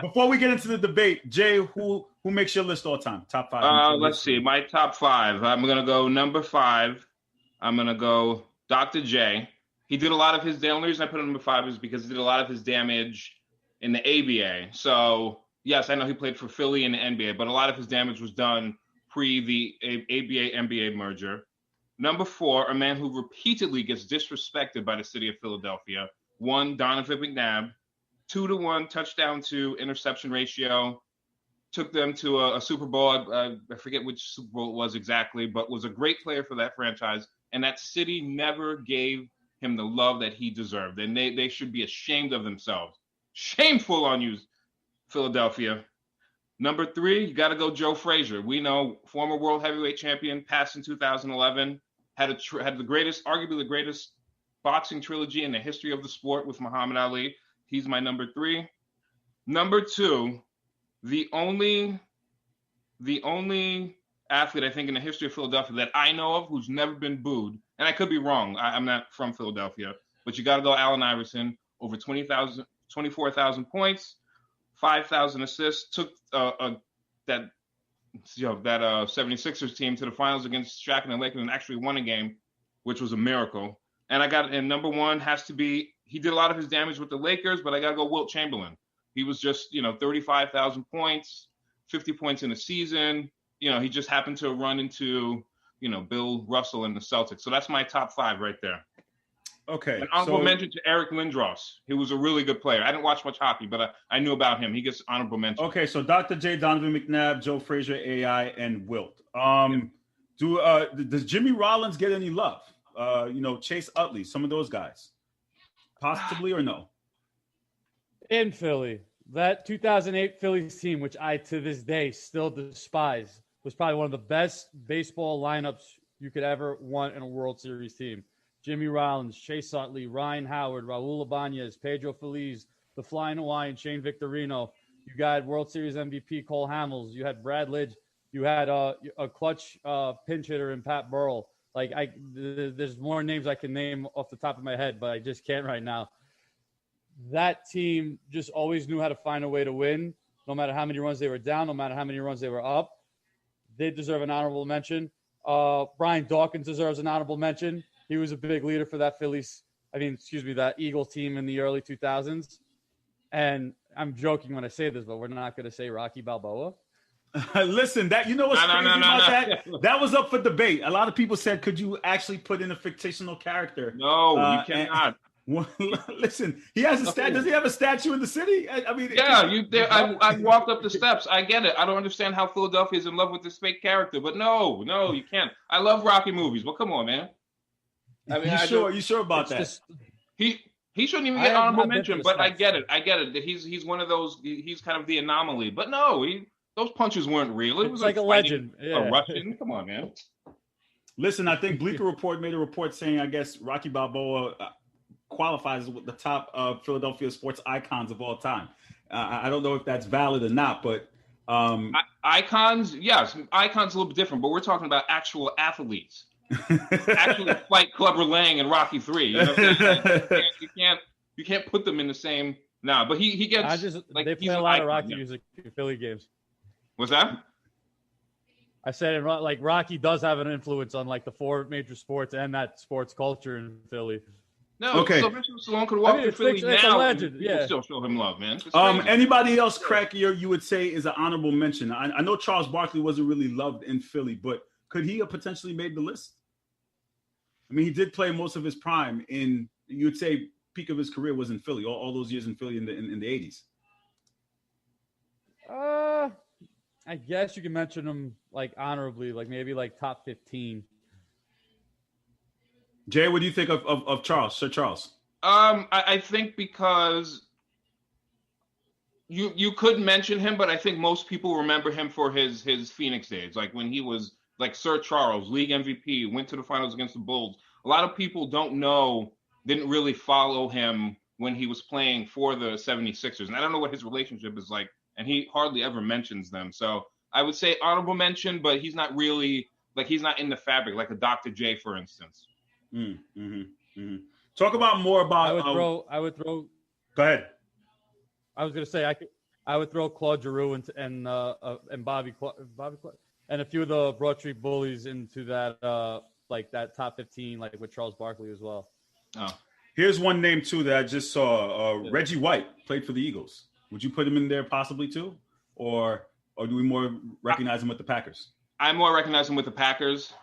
Before we get into the debate, Jay, who makes your list all time? Top 5. Let's see. My top 5. I'm gonna go number 5. I'm gonna go Dr. J. He did a lot of his. The only reason I put him number 5 is because he did a lot of his damage in the ABA. So yes, I know he played for Philly in the NBA, but a lot of his damage was done pre the ABA-NBA merger. Number 4, a man who repeatedly gets disrespected by the city of Philadelphia. 1, Donovan McNabb. 2-to-1 touchdown to interception ratio. Took them to a Super Bowl. I forget which Super Bowl it was exactly, but was a great player for that franchise. And that city never gave him the love that he deserved. And they should be ashamed of themselves. Shameful on you, Philadelphia. Number 3, you got to go Joe Frazier. We know former world heavyweight champion, passed in 2011, had arguably the greatest boxing trilogy in the history of the sport with Muhammad Ali. He's my number 3. Number 2, the only athlete I think in the history of Philadelphia that I know of who's never been booed, and I could be wrong. I'm not from Philadelphia, but you got to go Allen Iverson. Over 24,000 points, 5,000 assists. Took that 76ers team to the finals against Shaq and the Lakers and actually won a game, which was a miracle. And number 1 has to be he did a lot of his damage with the Lakers, but I got to go Wilt Chamberlain. He was just, 35,000 points, 50 points in a season. He just happened to run into, Bill Russell and the Celtics. So that's my top 5 right there. Okay. An honorable mention to Eric Lindros. He was a really good player. I didn't watch much hockey, but I knew about him. He gets honorable mention. Okay, so Dr. J, Donovan McNabb, Joe Frazier, AI, and Wilt. Does Jimmy Rollins get any love? Chase Utley, some of those guys, possibly or no? In Philly, that 2008 Phillies team, which I to this day still despise, was probably one of the best baseball lineups you could ever want in a World Series team. Jimmy Rollins, Chase Utley, Ryan Howard, Raul Ibanez, Pedro Feliz, the Flying Hawaiian, Shane Victorino. You got World Series MVP Cole Hamels. You had Brad Lidge. You had a clutch pinch hitter in Pat Burrell. There's more names I can name off the top of my head, but I just can't right now. That team just always knew how to find a way to win, no matter how many runs they were down, no matter how many runs they were up. They deserve an honorable mention. Brian Dawkins deserves an honorable mention. He was a big leader for that that Eagles team in the early 2000s. And I'm joking when I say this, but we're not going to say Rocky Balboa. Listen, what's crazy about that? That was up for debate. A lot of people said, could you actually put in a fictional character? No, you cannot. Listen, he has a statue. Does he have a statue in the city? I walked up the steps. I get it. I don't understand how Philadelphia is in love with this fake character, but no, you can't. I love Rocky movies, but come on, man. You sure about that? He shouldn't even get honorable mention, but I get it. That he's one of those. He's kind of the anomaly, but no, those punches weren't real. It was like a legend. A Russian. Come on, man. Listen, I think Bleacher Report made a report saying, I guess Rocky Balboa qualifies with the top of Philadelphia sports icons of all time. I don't know if that's valid or not, but icons, yes, icons a little bit different. But we're talking about actual athletes. Actually, Fight Club Lang and Rocky 3. You can't put them in the same. No, but he gets. They play a lot of Rocky music in Philly games. What's that? I said Rocky does have an influence on the 4 major sports and that sports culture in Philly. No, okay. Sylvester Stallone could walk to Philly now. It's a legend. Yeah, still show him love, man. Anybody else, Crack, you would say is an honorable mention? I know Charles Barkley wasn't really loved in Philly, but could he have potentially made the list? I mean, he did play most of his prime in. You'd say peak of his career was in Philly. All those years in Philly in the 80s. I guess you can mention him honorably, maybe top 15. Jay, what do you think of Charles, Sir Charles? I think because you could mention him, but I think most people remember him for his Phoenix days, when he was Sir Charles, league MVP, went to the finals against the Bulls. A lot of people didn't really follow him when he was playing for the 76ers. And I don't know what his relationship is like, and he hardly ever mentions them. So I would say honorable mention, but he's not really he's not in the fabric, like a Dr. J, for instance. Talk about more about. I would throw. Go ahead. I was going to say I would throw Claude Giroux and Bobby and a few of the Broad Street Bullies into that that top 15 with Charles Barkley as well. Oh, here's one name too that I just saw. Reggie White played for the Eagles. Would you put him in there possibly too, or do we more recognize him with the Packers? I more recognize him with the Packers.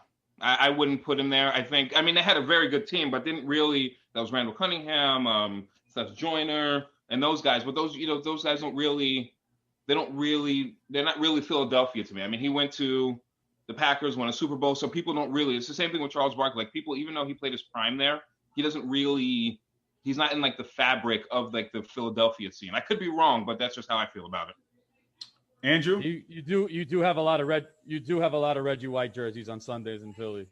I wouldn't put him there. they had a very good team, but didn't really. That was Randall Cunningham, Seth Joyner, and those guys. But those guys they're not really Philadelphia to me. I mean, he went to the Packers, won a Super Bowl, so people don't really. It's the same thing with Charles Barkley. People, even though he played his prime there, he doesn't really. He's not in the fabric of the Philadelphia scene. I could be wrong, but that's just how I feel about it. Andrew, you do have a lot of Reggie White jerseys on Sundays in Philly.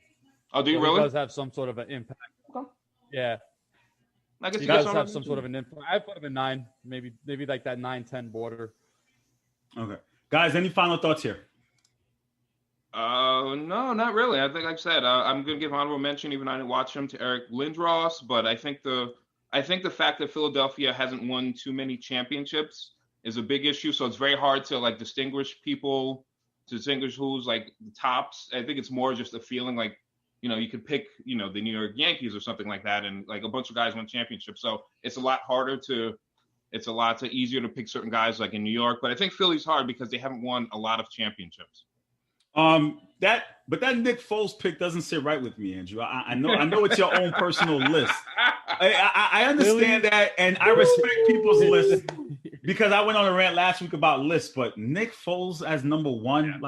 Oh, do you really? He does have some sort of an impact. Okay. Yeah. I guess he does have some sort of an impact. I put him in 9, maybe that 9-10 border. Okay, guys, any final thoughts here? No, not really. I think, like I said, I'm going to give honorable mention, even though I didn't watch him, to Eric Lindros. But I think the fact that Philadelphia hasn't won too many championships is a big issue. So it's very hard to distinguish who's the tops. I think it's more just a feeling you could pick, the New York Yankees or something like that, and like a bunch of guys won championships. So it's a lot easier to pick certain guys like in New York. But I think Philly's hard because they haven't won a lot of championships. But that Nick Foles pick doesn't sit right with me, Andrew. I know it's your own personal list. I understand that, and I respect people's lists because I went on a rant last week about lists. But Nick Foles as number one,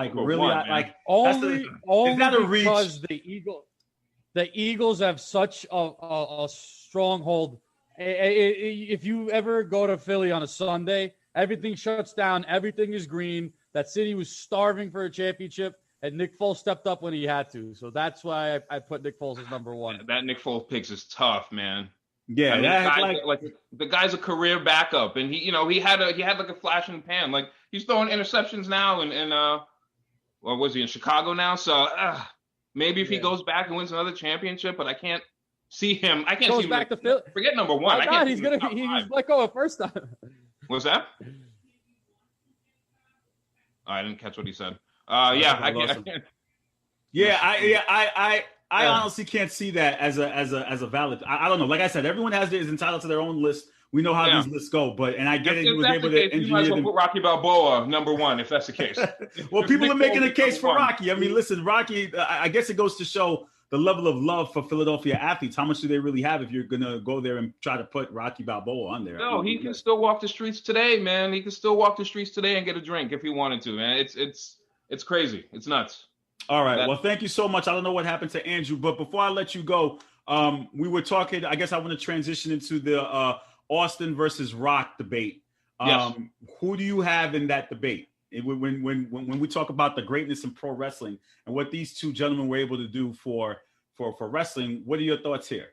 only is that a reach? Because the Eagles have such a stronghold. If you ever go to Philly on a Sunday, everything shuts down, everything is green. That city was starving for a championship, and Nick Foles stepped up when he had to. So that's why I put Nick Foles as number one. That Nick Foles picks is tough, man. Yeah, the guy's a career backup, and he had like a flash in the pan. Like he's throwing interceptions now, or was he in Chicago now? So maybe if he goes back and wins another championship, but I can't see him. I can't see him back to Philly. Forget number one. I can't. He's let go of first time. What's that? I didn't catch what he said. I can't. Yeah, I honestly can't see that as a valid. I don't know. Like I said, everyone is entitled to their own list. We know how these lists go, and I get it. He was able to engineer. You might as well put Rocky Balboa number one if that's the case. Well, people are making a case for Rocky. I mean, listen, Rocky. I guess it goes to show the level of love for Philadelphia athletes. How much do they really have if you're gonna go there and try to put Rocky Balboa on there? No, he can still walk the streets today, man. He can still walk the streets today and get a drink if he wanted to, man. It's crazy. It's nuts. All right. Well, thank you so much. I don't know what happened to Andrew, but before I let you go, we were talking. I guess I want to transition into the Austin versus Rock debate. Yes. Who do you have in that debate? When we talk about the greatness in pro wrestling and what these two gentlemen were able to do for wrestling, what are your thoughts here?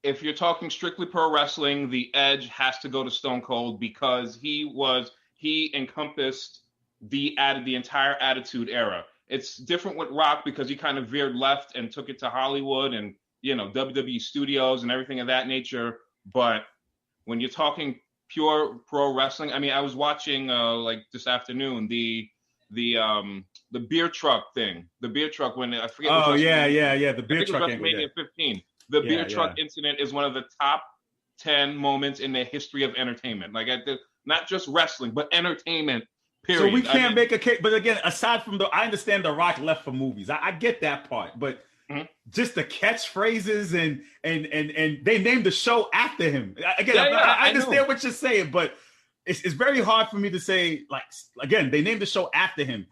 If you're talking strictly pro wrestling, the edge has to go to Stone Cold because he encompassed the entire Attitude Era. It's different with Rock because he kind of veered left and took it to Hollywood and WWE studios and everything of that nature. But when you're talking pure pro wrestling, I mean, I was watching like this afternoon the beer truck thing. The beer truck when I forget. Oh yeah. The beer truck. WrestleMania 15. The beer truck incident is one of the top 10 moments in the history of entertainment. Like not just wrestling, but entertainment. Period. So we can't make a case. But again, aside from I understand The Rock left for movies. I get that part, but. Mm-hmm. Just the catchphrases and they named the show after him. Again, I understand what you're saying, but it's very hard for me to say, like, again, they named the show after him.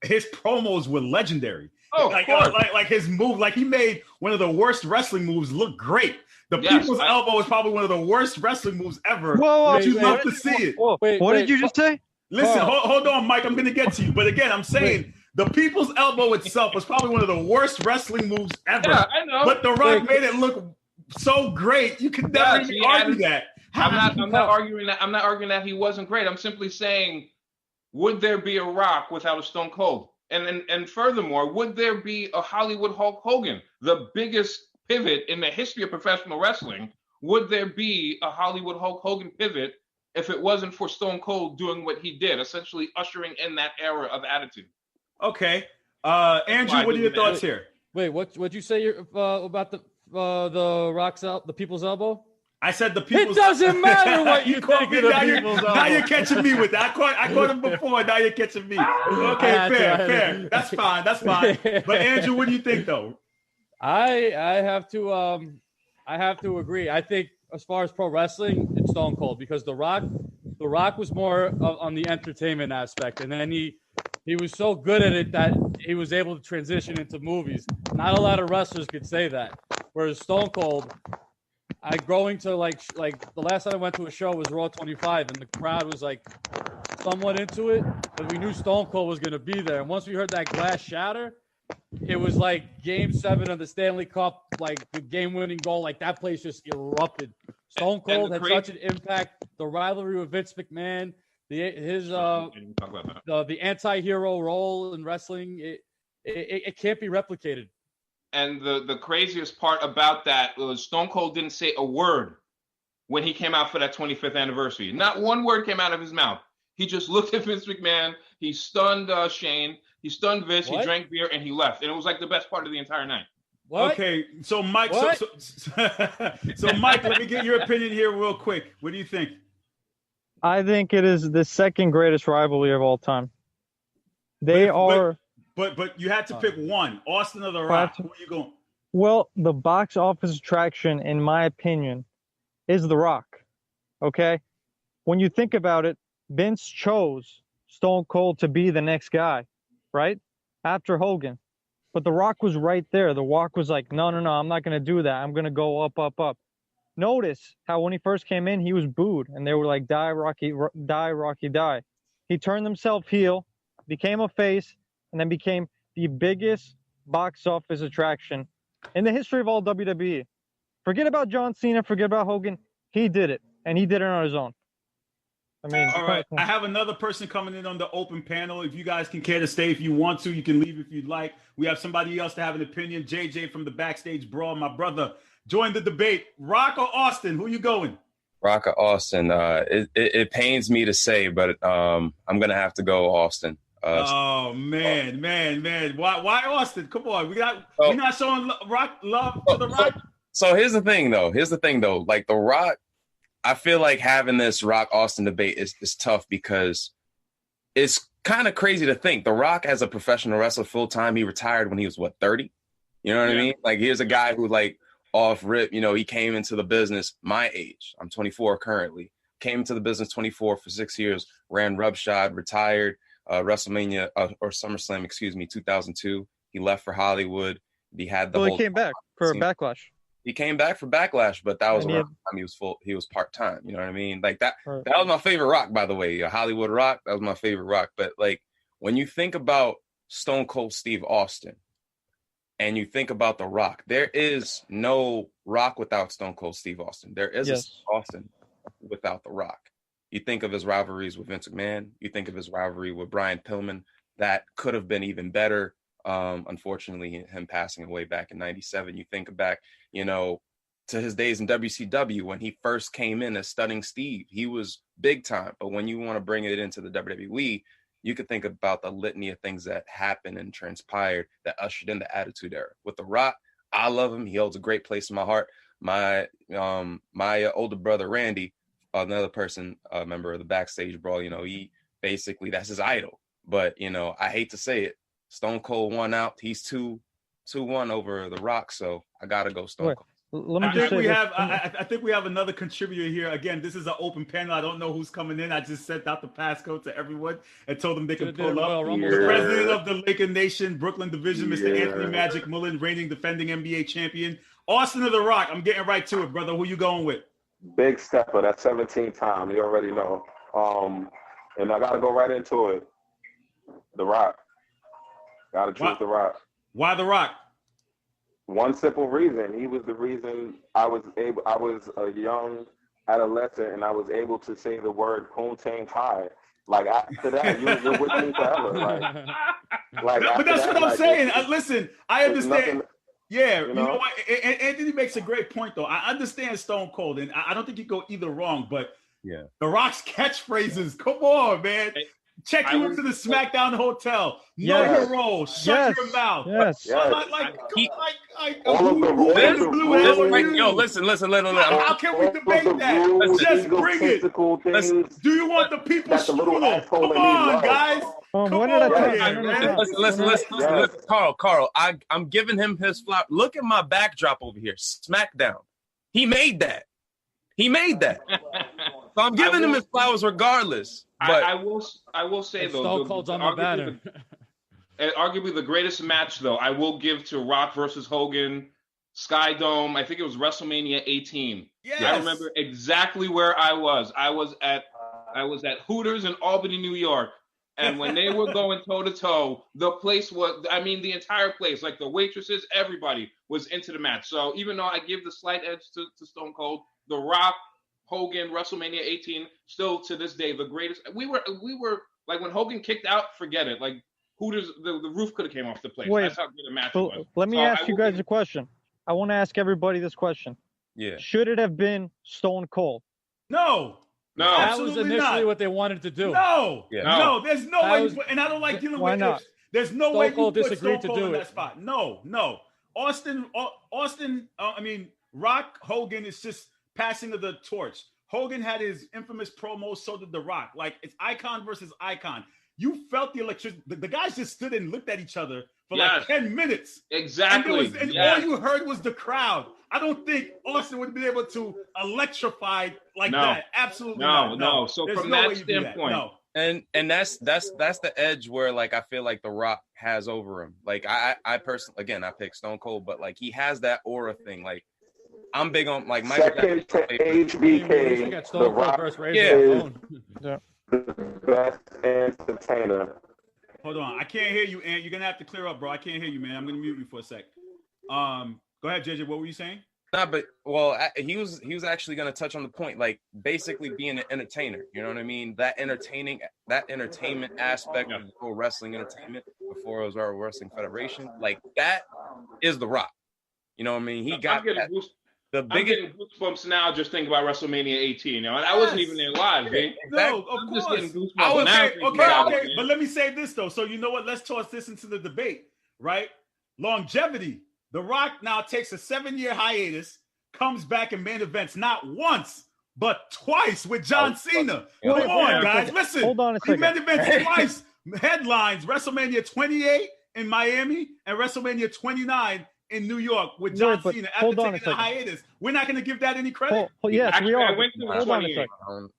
His promos were legendary. Oh, like his move, like he made one of the worst wrestling moves look great. The People's Elbow is probably one of the worst wrestling moves ever. But you love to see it. What did you just say? Listen, hold on, Mike. I'm going to get to you. But again, I'm saying the People's Elbow itself was probably one of the worst wrestling moves ever. Yeah, I know. But The Rock made it look so great. You could never even argue that. I'm not arguing that. I'm not arguing that he wasn't great. I'm simply saying, would there be a Rock without a Stone Cold? And furthermore, would there be a Hollywood Hulk Hogan, the biggest pivot in the history of professional wrestling? Would there be a Hollywood Hulk Hogan pivot if it wasn't for Stone Cold doing what he did, essentially ushering in that era of Attitude? Okay. Andrew, what are your thoughts here? Wait, what'd you say about the Rock's the People's Elbow? I said the People's. It doesn't matter what you think of the People's Elbow. Now you're catching me with that. I caught him before. Now you're catching me. Okay, fair. That's fine. But Andrew, what do you think though? I have to agree. I think as far as pro wrestling, it's Stone Cold because The Rock was more on the entertainment aspect, and then he was so good at it that he was able to transition into movies. Not a lot of wrestlers could say that. Whereas Stone Cold, going to like the last time I went to a show was Raw 25, and the crowd was like somewhat into it, but we knew Stone Cold was going to be there. And once we heard that glass shatter, it was like Game 7 of the Stanley Cup, like the game-winning goal. Like that place just erupted. Stone Cold had such an impact. The rivalry with Vince McMahon, the anti-hero role in wrestling, it can't be replicated. And the craziest part about that was Stone Cold didn't say a word when he came out for that 25th anniversary. Not one word came out of his mouth. He just looked at Vince McMahon. He stunned Shane. He stunned Vince. What? He drank beer and he left. And it was like the best part of the entire night. What? Okay, so Mike, What? so Mike, let me get your opinion here real quick. What do you think? I think it is the second greatest rivalry of all time. They are. But you had to pick one, Austin or The Rock. Who are you going? Well, the box office attraction, in my opinion, is The Rock. Okay? When you think about it, Vince chose Stone Cold to be the next guy, right? After Hogan. But The Rock was right there. The Rock was like, no, I'm not going to do that. I'm going to go up, up, up. Notice how when he first came in, he was booed. And they were like, die, Rocky, die, Rocky, die. He turned himself heel, became a face, and then became the biggest box office attraction in the history of all WWE. Forget about John Cena, forget about Hogan. He did it, and he did it on his own. I mean, all right. I have another person coming in on the open panel. If you guys can care to stay, if you want to, you can leave if you'd like. We have somebody else to have an opinion. JJ from the Backstage Brawl, my brother, join the debate. Rock or Austin? Who you going? Rock or Austin? It pains me to say, but I'm gonna have to go Austin. Oh man. Why Austin? Come on, we're not showing Rock love to the Rock. So here's the thing, though. Like the Rock, I feel like having this Rock Austin debate is tough because it's kind of crazy to think The Rock as a professional wrestler full time. He retired when he was 30. You know what I mean? Like here's a guy who like off rip. You know, he came into the business my age. I'm 24 currently. Came into the business 24 for 6 years. Ran Rubshod, retired. WrestleMania or SummerSlam, 2002. He left for Hollywood. He had the whole. He came back for Backlash. He came back for Backlash, but that was around the time he was full. He was part time. You know what I mean? Like that. Right. That was my favorite Rock, by the way. Hollywood Rock. That was my favorite Rock. But like when you think about Stone Cold Steve Austin, and you think about The Rock, there is no Rock without Stone Cold Steve Austin. There is a Steve Austin without The Rock. You think of his rivalries with Vince McMahon. You think of his rivalry with Brian Pillman. That could have been even better. Unfortunately, him passing away back in '97. You think back, to his days in WCW when he first came in as Stunning Steve. He was big time. But when you want to bring it into the WWE, you could think about the litany of things that happened and transpired that ushered in the Attitude Era. With The Rock, I love him. He holds a great place in my heart. My older brother, Randy, another person, a member of the Backstage Brawl, he basically, that's his idol. But, I hate to say it, Stone Cold won out. He's 2-1 over The Rock, so I got to go Stone Cold. I think we have another contributor here. Again, this is an open panel. I don't know who's coming in. I just sent out the passcode to everyone and told them they can pull up. The president of the Laker Nation, Brooklyn Division, Mr. Anthony Magic Mullen, reigning defending NBA champion. Austin or The Rock? I'm getting right to it, brother. Who you going with? Big Stepper. That's 17 time. You already know. And I got to go right into it. The Rock. Got to choose The Rock. Why The Rock? One simple reason. He was the reason I was a young adolescent and I was able to say the word Poontang Kai. Like after that, you're with me forever. But that's what I'm saying. Listen, I understand. You know what? Anthony makes a great point, though. I understand Stone Cold, and I don't think you go either wrong. But The Rock's catchphrases, come on, man. Check you into the SmackDown hotel. Know your role. Shut your mouth. Listen. How can we debate that? Just bring it. Do you want the people strudel? Come on, guys. Listen, Carl. I'm giving him his flower. Look at my backdrop over here. SmackDown. He made that. So I'm giving him his flowers regardless. But I will say though, Stone Cold's on the banner. Arguably the greatest match though, I will give to Rock versus Hogan, Skydome. I think it was WrestleMania 18. Yes. I remember exactly where I was. I was at Hooters in Albany, New York. And when they were going toe to toe, the place was, the entire place, like the waitresses, everybody was into the match. So even though I give the slight edge to Stone Cold, The Rock, Hogan, WrestleMania 18, still to this day, the greatest. We were like when Hogan kicked out, forget it. Like Hooters, the roof could have came off the place. That's how good a match it was. Let me ask you guys a question. I want to ask everybody this question. Yeah. Should it have been Stone Cold? No. That was initially what they wanted to do. No. There's no way. And I don't like dealing with this. There's no way you put Stone Cold in that spot. No. Rock Hogan is just passing of the torch. Hogan had his infamous promo, so did The Rock. Like, it's icon versus icon. You felt the electricity. The guys just stood and looked at each other for like 10 minutes. Exactly. And all you heard was the crowd. I don't think Austin would be able to electrify like that. Absolutely not. No. So there's from no that way you do standpoint, no. And that's the edge where like I feel like The Rock has over him. Like I personally, again, I pick Stone Cold, but like he has that aura thing. Like I'm big on like Michael Second to HBK, The Rock is the best entertainer. Hold on, I can't hear you, Ant. You're gonna have to clear up, bro. I can't hear you, man. I'm gonna mute you for a sec. Go ahead, JJ. What were you saying? Nah, but he was actually gonna touch on the point, like basically being an entertainer. You know what I mean? That entertainment aspect of pro wrestling entertainment before it was our Wrestling Federation, like that is The Rock. You know what I mean? He got I'm getting goosebumps now just thinking about WrestleMania 18. Now, I wasn't even there live, man. No, of course. Just getting goosebumps okay. But let me say this, though. So you know what? Let's toss this into the debate, right? Longevity. The Rock now takes a 7-year hiatus, comes back in main events, not once, but twice with John Cena. Come on, guys. Listen. Hold on a second. He main events twice. Headlines, WrestleMania 28 in Miami and WrestleMania 29 in New York with John Cena after taking a hiatus. We're not going to give that any credit. Yes, we are. Hold on a second.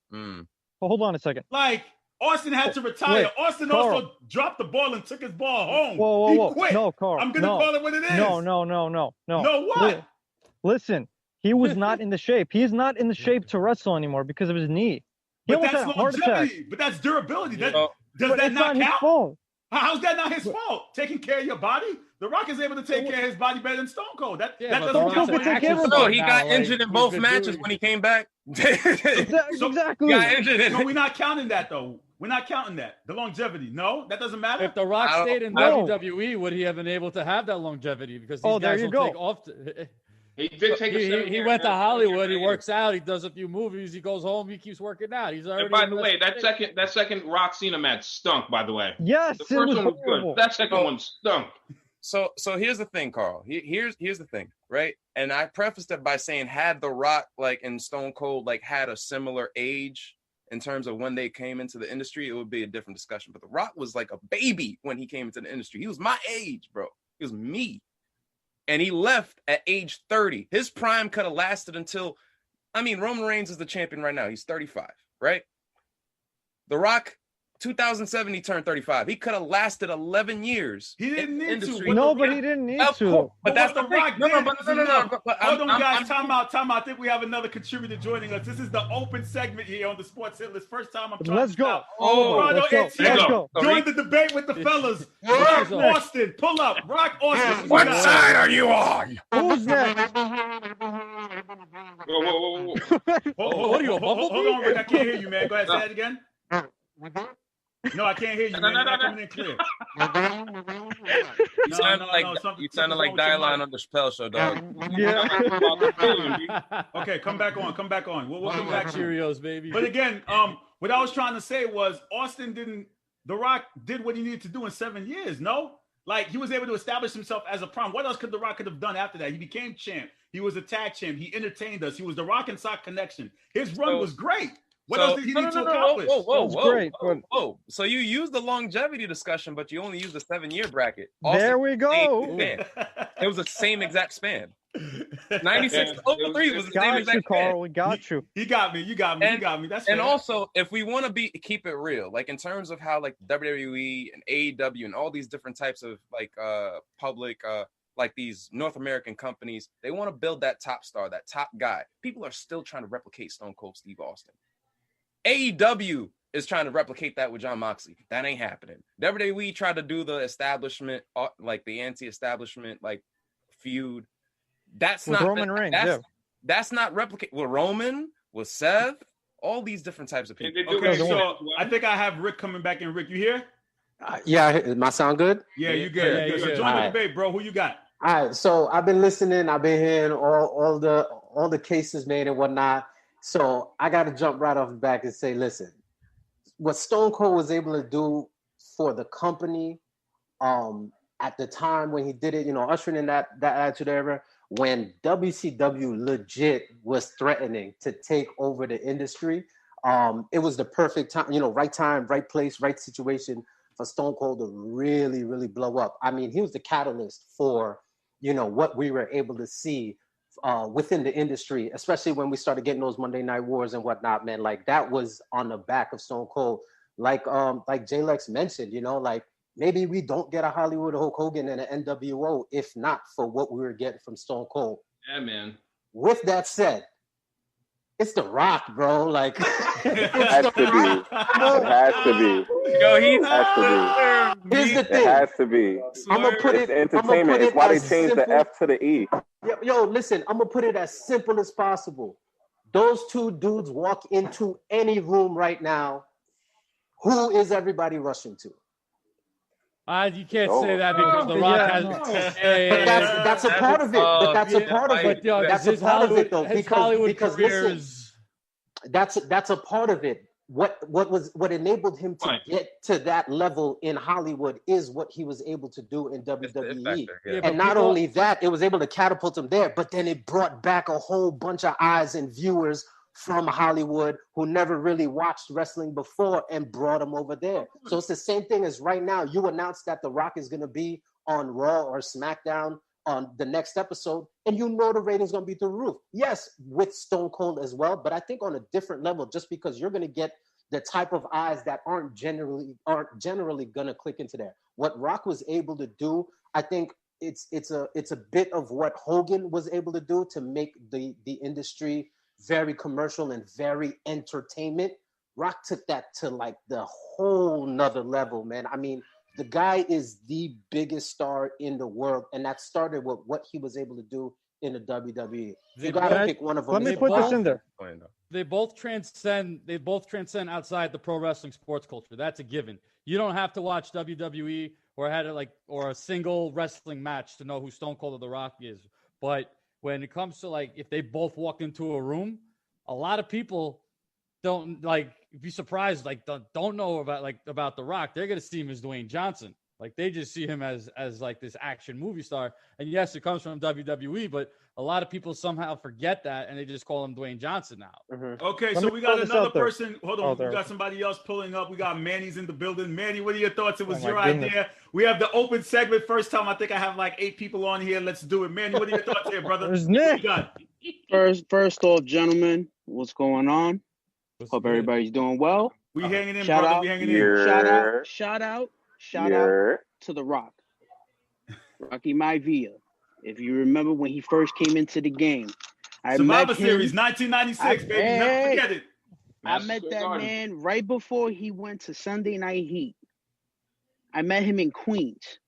Hold on a second. Like, Austin had to retire. Austin Carl. also dropped the ball and took his ball home. Whoa. He quit. No, Carl. I'm going to call it what it is. No. No, what? Listen, he was not in the shape. He's not in the shape to wrestle anymore because of his knee. But that's longevity. But that's durability. Does that not count? Fault. How's that not his fault? Taking care of your body? The Rock is able to take care of his body better than Stone Cold. That doesn't count. No, he got injured in both matches when he came back. Exactly. So we're not counting that, though. We're not counting that. The longevity. No, that doesn't matter. If The Rock stayed in WWE, would he have been able to have that longevity? Because these guys will take off. He did take he went to Hollywood. He works out. He does a few movies. He goes home. He keeps working out. He's already. And by the way, that second Rock Cena match stunk. By the way, yes, the first one was good. That second one stunk. So here's the thing, Carl. Here's the thing, right? And I prefaced it by saying, had The Rock like and Stone Cold like had a similar age in terms of when they came into the industry, it would be a different discussion. But The Rock was like a baby when he came into the industry. He was my age, bro. He was me. And he left at age 30. His prime could have lasted until, Roman Reigns is the champion right now. He's 35, right? The Rock, 2007, he turned 35. He could have lasted 11 years. He didn't need to. No, but he didn't need to. But that's the Rock. No. Hold on, guys. Time out. I think we have another contributor joining us. This is the open segment here on the Sports Hit List. First time I'm trying Let's go. Let's go. Join the debate with the fellas. Rock Austin, pull up. Rock Austin. What side are you on? Who's next? Whoa. Hold on, Rick. I can't hear you, man. Go ahead. Say that again. No, I can't hear you, man. You're not coming in clear. You sounded like Dialine on the Chappelle Show, dog. Okay, come back on. We'll come back to Cheerios, baby. But again, what I was trying to say was The Rock did what he needed to do in 7 years, no? Like, he was able to establish himself as a prime. What else could The Rock have done after that? He became champ. He was a tag champ. He entertained us. He was the Rock and Sock connection. His run was great. What else did he need to accomplish? Whoa. So you used the longevity discussion, but you only used the 7-year bracket. There we go. It was the same exact span. 96 to 03 was the same exact span. Carl, we got you. You got me. That's and fair. also, if we want to keep it real, like in terms of how like WWE and AEW and all these different types of like public like these North American companies, they want to build that top star, that top guy. People are still trying to replicate Stone Cold Steve Austin. AEW is trying to replicate that with Jon Moxley. That ain't happening. WWE tried to do the establishment, like the anti-establishment, like feud. That's with not Roman Reigns. That's not replicate with Roman, with Seth, all these different types of people. Okay, so I think I have Rick coming back in. Rick, you here? Yeah, my sound good? Yeah, you good. Yeah, so join the debate, bro. Who you got? All right, so I've been listening. I've been hearing all the cases made and whatnot. So I got to jump right off the back and say, listen, what Stone Cold was able to do for the company, at the time when he did it, ushering in that Attitude Era, when WCW legit was threatening to take over the industry, it was the perfect time, right time, right place, right situation for Stone Cold to really, really blow up. I mean, he was the catalyst for, what we were able to see within the industry, especially when we started getting those Monday Night Wars and whatnot, man. Like, that was on the back of Stone Cold. Like J-Lex mentioned, like, maybe we don't get a Hollywood Hulk Hogan and an NWO if not for what we were getting from Stone Cold. Yeah, man. With that said, it's The Rock, bro. Like, it has to be. It has to be. Yo, he has to be. Here's the thing. It has to be. I'm gonna put it. It's entertainment. It's why they changed the F to the E. Yo, listen. I'm gonna put it as simple as possible. Those two dudes walk into any room right now. Who is everybody rushing to? You can't say that because The Rock has. But that's a part of it. But that's a part of it. That's a part of it, though, because listen, that's a part of it. What enabled him to get to that level in Hollywood is what he was able to do in WWE. And not only that, it was able to catapult him there, but then it brought back a whole bunch of eyes and viewers from Hollywood who never really watched wrestling before and brought them over there. So it's the same thing as right now. You announced that The Rock is going to be on Raw or SmackDown on the next episode, and the rating's going to be through the roof. Yes, with Stone Cold as well, but I think on a different level, just because you're going to get the type of eyes that aren't generally going to click into there. What Rock was able to do, I think it's a bit of what Hogan was able to do to make the industry very commercial and very entertainment. Rock took that to like the whole nother level, man. I mean, the guy is the biggest star in the world, and that started with what he was able to do in the WWE. You gotta pick one of them. Let me put this in there. They both transcend outside the pro wrestling sports culture. That's a given. You don't have to watch WWE or a single wrestling match to know who Stone Cold or The Rock is. But when it comes to if they both walk into a room, a lot of people don't be surprised, don't know about The Rock. They're going to see him as Dwayne Johnson. They just see him as this action movie star. And yes, it comes from WWE, but a lot of people somehow forget that and they just call him Dwayne Johnson now. Mm-hmm. Okay, so we got another person. Hold on, we got somebody else pulling up. We got Manny's in the building. Manny, what are your thoughts? It was your idea. We have the open segment. First time I think I have 8 people on here. Let's do it. Manny, what are your thoughts here, brother? There's Nick. First off, gentlemen, what's going on? Hope everybody's doing well. We hanging in, brother. We hanging in. Shout out to The Rock. Rocky Maivia. If you remember when he first came into the game, Survivor Series 1996, baby. Never forget it. I met that man right before he went to Sunday Night Heat. I met him in Queens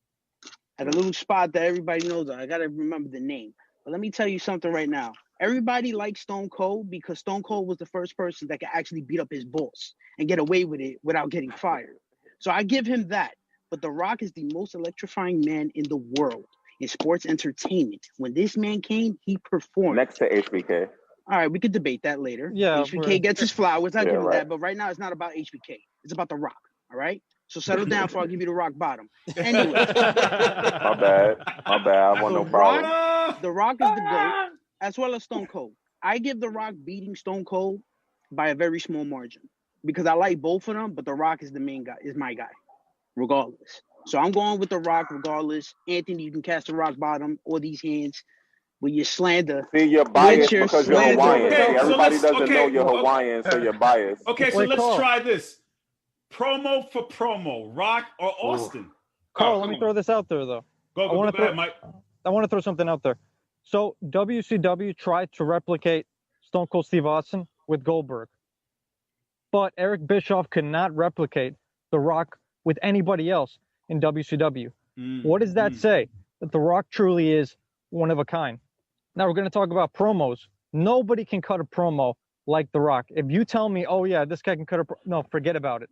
at a little spot that everybody knows. I got to remember the name. But let me tell you something right now. Everybody likes Stone Cold because Stone Cold was the first person that could actually beat up his boss and get away with it without getting fired. So I give him that. But The Rock is the most electrifying man in the world in sports entertainment. When this man came, he performed. Next to HBK. All right, we could debate that later. Yeah, HBK gets his flowers. I give him that. But right now, it's not about HBK. It's about The Rock. All right? So settle down before I give you the rock bottom. Anyway. My bad. I want no problem. The Rock is the GOAT, as well as Stone Cold. I give The Rock beating Stone Cold by a very small margin because I like both of them, but The Rock is the main guy, is my guy, regardless. So I'm going with The Rock regardless. Anthony, you can cast the rock bottom or these hands with your slander. See, you're biased because you're Hawaiian. Okay, everybody doesn't know you're Hawaiian, so you're biased. Okay, so let's try this. Promo for promo, Rock or Austin? Carl, let me throw this out there, though. Go ahead, Mike. I want to throw something out there. So WCW tried to replicate Stone Cold Steve Austin with Goldberg. But Eric Bischoff could not replicate The Rock with anybody else in WCW. What does that say? That The Rock truly is one of a kind. Now we're going to talk about promos. Nobody can cut a promo like The Rock. If you tell me, oh yeah, this guy can cut no, forget about it.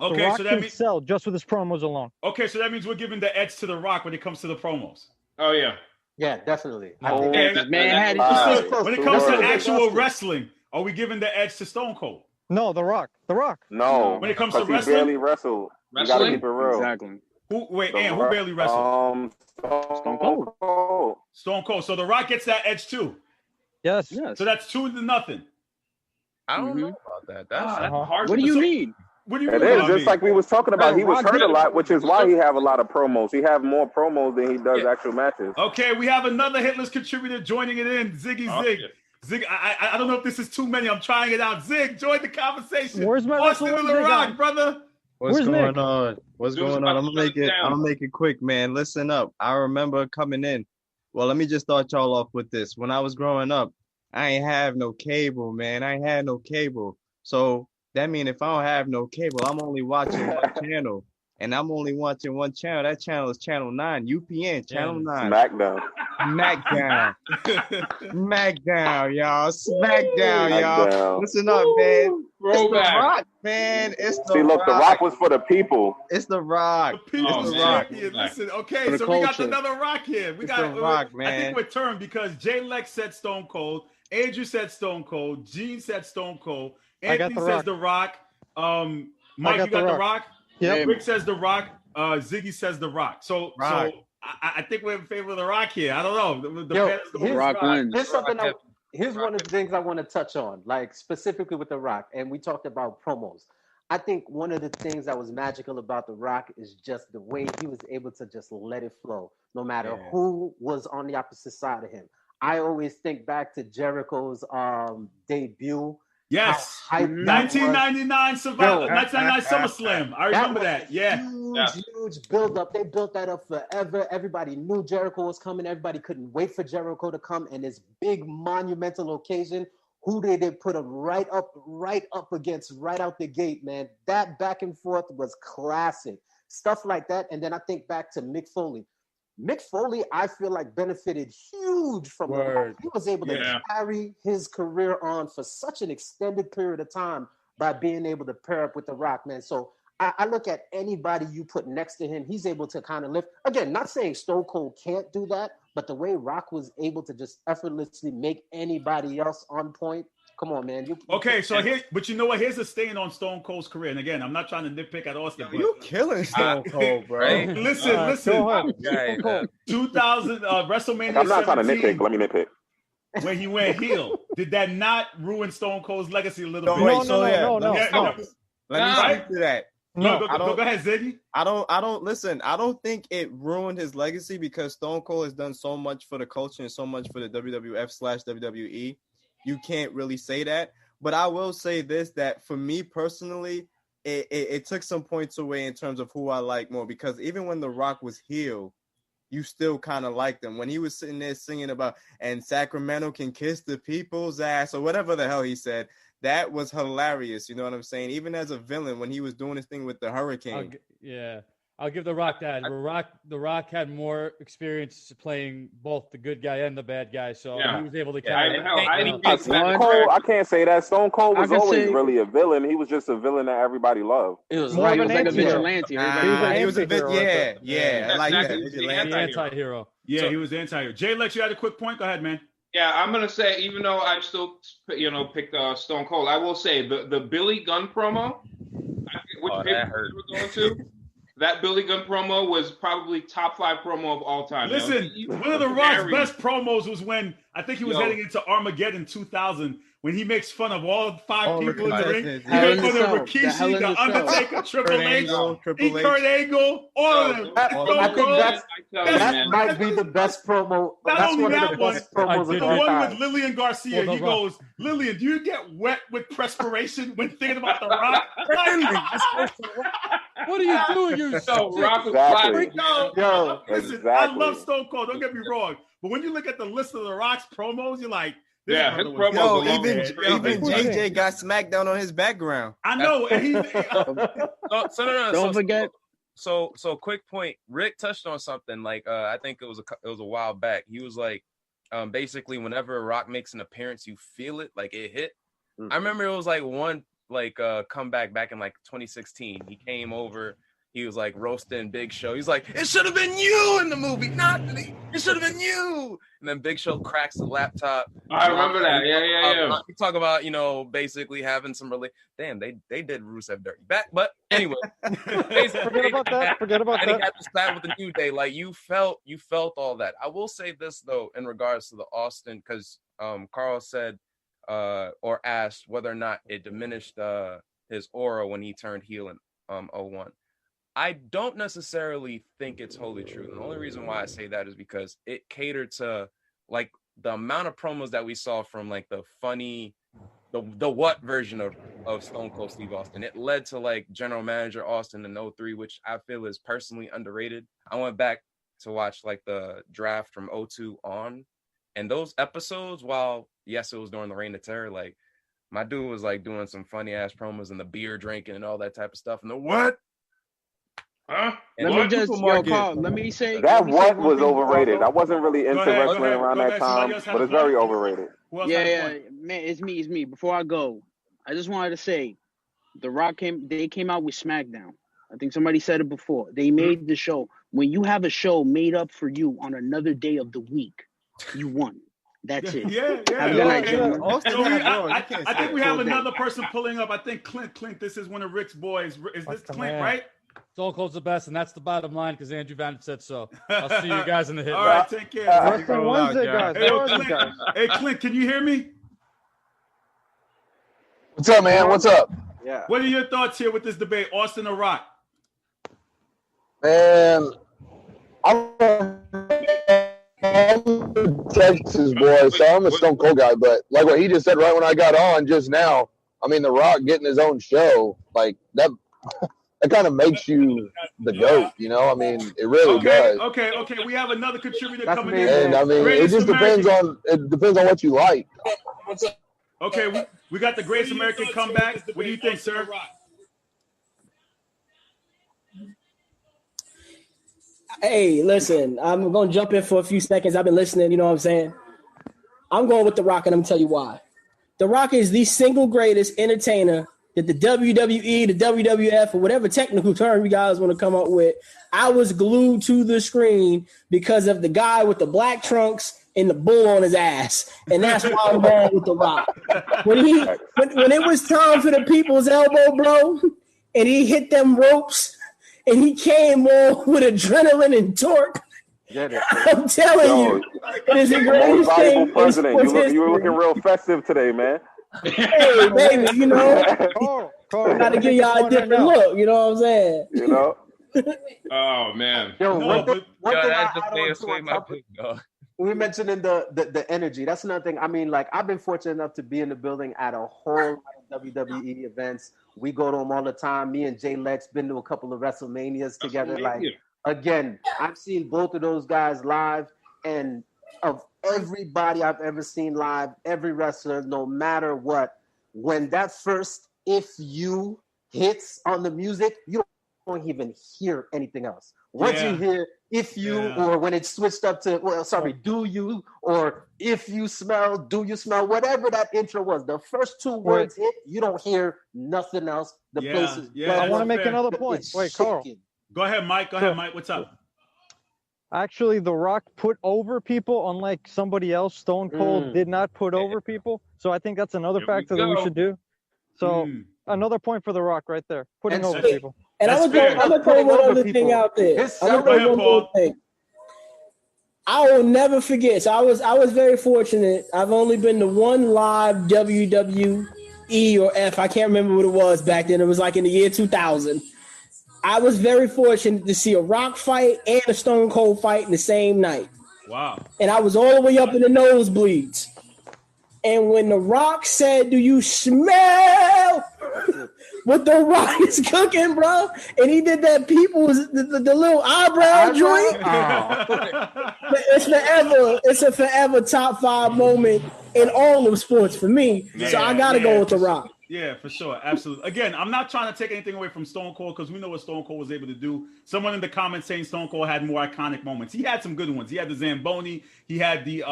Okay, The Rock so that can means sell just with his promos alone. Okay, so that means we're giving the edge to The Rock when it comes to the promos. Oh yeah. Yeah, definitely. When it comes to actual wrestling, are we giving the edge to Stone No, The Rock. No. When it comes to wrestling, he barely wrestled. You gotta keep it real. Exactly. Who barely wrestled? Stone Cold. Stone Cold. So The Rock gets that edge too. Yes. So that's 2-0. I don't know about that. That's hard. What do you mean? What do you It mean? is just like we was talking about. He was hurt a lot, which is why he have a lot of promos. He have more promos than he does actual matches. Okay, we have another hitless contributor joining it in. Ziggy Zig. Zig, I don't know if this is too many. I'm trying it out. Zig, join the conversation. Where's my Austin with the Rock, brother? What's Where's going Nick? on? What's going on? I'm gonna make it quick, man. Listen up. I remember coming in. Well, let me just start y'all off with this. When I was growing up, I ain't have no cable, man. I ain't had no cable. So that means if I don't have no cable, I'm only watching one channel. And I'm only watching one channel. That channel is Channel 9, UPN, Channel 9. SmackDown. SmackDown, y'all. SmackDown, y'all. Listen up, man. It's The Rock, man. It's The Rock. Look, The Rock was for the people. It's The Rock. The people's It's The Rock. champion. Listen, okay, For so the we got culture. another Rock here. We got The Rock, I man. think we're turned because Jay Lex said Stone Cold, Andrew said Stone Cold, Gene said Stone Cold, I got Anthony The says Rock. The Rock. Mike, got you got The The Rock. Rock. Yep. Rick says The Rock. Ziggy says The Rock. So I think we're in favor of The Rock here. I don't know. The Yo, panel's going here's- Rock wins. Here's something. Here's one of the things I want to touch on, like specifically with The Rock, and we talked about promos. I think one of the things that was magical about The Rock is just the way he was able to just let it flow, no matter who was on the opposite side of him. I always think back to Jericho's debut. Yes, how hype that 1999 Survivor, Yo. 1999 SummerSlam. I remember was that. Yeah, huge build up. They built that up forever. Everybody knew Jericho was coming. Everybody couldn't wait for Jericho to come. And this big monumental occasion, who did they put him right up against right out the gate, man? That back and forth was classic. Stuff like that. And then I think back to Mick Foley. Mick Foley, I feel like benefited huge from The Rock. He was able to carry his career on for such an extended period of time by being able to pair up with The Rock, man. So I look at anybody you put next to him, he's able to kind of lift. Again, not saying Stone Cold can't do that, but the way Rock was able to just effortlessly make anybody else on point. Come on, man. Okay, so but you know what? Here's a stain on Stone Cold's career. And again, I'm not trying to nitpick at Austin. But You killing Stone Cold, bro. listen. Go ahead. 2000 WrestleMania. I'm not trying to 17, nitpick. Let me nitpick. when he went heel. Did that not ruin Stone Cold's legacy a little bit? Wait, no. no. Let me speak to that. No, go ahead, Ziggy. I don't think it ruined his legacy because Stone Cold has done so much for the culture and so much for the WWF/WWE. You can't really say that. But I will say this, that for me personally, it took some points away in terms of who I like more, because even when The Rock was heel, you still kind of liked him. When he was sitting there singing about, and Sacramento can kiss the people's ass, or whatever the hell he said, that was hilarious. You know what I'm saying? Even as a villain, when he was doing his thing with the hurricane. I'll give The Rock that. The Rock had more experience playing both the good guy and the bad guy, so he was able to carry Stone Cold, I can't say that. Stone Cold was always really a villain. He was just a villain that everybody loved. It was like a vigilante. He was a vigilante. Yeah, I like that. Anti-hero. Yeah, he was anti-hero. Jay Lex, you had a quick point. Go ahead, man. Yeah, I'm gonna say, even though I still, picked Stone Cold, I will say the Billy Gunn promo, which that hurt. we were going to. That Billy Gunn promo was probably top 5 promo of all time. Listen, one of The Rock's best promos was when I think he was heading into Armageddon 2000 when he makes fun of all 5 people in the ring. He makes fun of Rikishi, The Undertaker, Triple H, Kurt Angle, all of them. I think that might be the best promo. That's one of the best promos of The all one time. with Lillian Garcia, he goes, "Lillian, do you get wet with perspiration when thinking about The Rock?" What are you doing, you Rock Exactly. Yo, listen, Exactly. I love Stone Cold. Don't get me wrong, but when you look at the list of The Rock's promos, you're like, this his brother was promos Yo, are even JJ got SmackDown on his background. I know, and he. Don't forget. So quick point. Rick touched on something like I think it was a while back. He was like, basically whenever Rock makes an appearance, you feel it, like it hit. I remember it was like one comeback back in like 2016. He came over, he was like roasting Big Show. He's like, it should have been you in the movie, not me. It should have been you. And then Big Show cracks the laptop. I remember that. Yeah. We talk about, basically having some damn, they did Rusev dirty back. But anyway, forget about that. And he had to side with the New Day. Like you felt all that. I will say this though, in regards to the Austin, because Carl said or asked whether or not it diminished his aura when he turned heel in 01. I don't necessarily think it's wholly true. The only reason why I say that is because it catered to like the amount of promos that we saw from like the funny, the what version of Stone Cold Steve Austin. It led to like General Manager Austin in 03, which I feel is personally underrated. I went back to watch like the draft from 02 on, and those episodes, while yes, it was during the Reign of Terror, like my dude was like doing some funny ass promos and the beer drinking and all that type of stuff. And the what? Huh? Carl, let me say that was overrated. I wasn't really into wrestling around that time, but it's very overrated. Yeah, man, it's me. Before I go, I just wanted to say, The Rock came out with SmackDown. I think somebody said it before. They made the show. When you have a show made up for you on another day of the week, you won. That's it. Yeah. Have a good night, gentlemen. I think we have another person pulling up. I think Clint, this is one of Rick's boys. Is this Clint, right? Stone Cold's the best, and that's the bottom line because Andrew Van said so. I'll see you guys in the hit. All right, take care. Hey, Clint, can you hear me? What's up, man? What's up? Yeah. What are your thoughts here with this debate, Austin or Rock? Man, I'm Texas boy, so I'm a Stone Cold guy. But like what he just said right when I got on just now, I mean, The Rock getting his own show, like that. That kind of makes you the GOAT, you know? I mean, it really does. Okay. We have another contributor coming in. And I mean, it just depends on what you like. Okay, we got the Greatest American Comeback. What do you think, sir? Hey, listen, I'm going to jump in for a few seconds. I've been listening, you know what I'm saying? I'm going with The Rock, and I'm going to tell you why. The Rock is the single greatest entertainer that the WWE, the WWF, or whatever technical term you guys want to come up with, I was glued to the screen because of the guy with the black trunks and the bull on his ass. And that's why I'm going with The Rock. When it was time for the people's elbow blow and he hit them ropes and he came on with adrenaline and torque, I'm telling you, it is the greatest thing. President. You were looking real festive today, man. Hey, baby, you know, I got to give y'all a different look. You know what I'm saying? You know. Oh man. We mentioned in the energy. That's another thing. I mean, like I've been fortunate enough to be in the building at a whole lot of WWE events. We go to them all the time. Me and Jay Lex been to a couple of WrestleManias together. Like again, I've seen both of those guys live, and of everybody I've ever seen live, every wrestler, no matter what, when that first "if you" hits on the music, you don't even hear anything else. Once you hear "if you," or when it switched up to "do you," or "if you smell," "do you smell," whatever that intro was, the first two words hit, you don't hear nothing else. The place is I want to make another point. Wait, Carl. Go ahead, Mike. What's up? Actually, The Rock put over people, unlike somebody else. Stone Cold did not put over people. So I think that's another factor that we should do. So another point for The Rock right there, putting over people. And I'm gonna throw one other thing out there. I will never forget. So I was very fortunate. I've only been to one live WWE or F. I can't remember what it was back then. It was like in the year 2000. I was very fortunate to see a Rock fight and a Stone Cold fight in the same night. Wow. And I was all the way up in the nosebleeds. And when The Rock said, "Do you smell what The Rock is cooking, bro?" And he did that the little eyebrow joint. It's a forever top 5 moment in all of sports for me. So I got to go with The Rock. Yeah, for sure. Absolutely. Again, I'm not trying to take anything away from Stone Cold because we know what Stone Cold was able to do. Someone in the comments saying Stone Cold had more iconic moments. He had some good ones. He had the Zamboni. He had the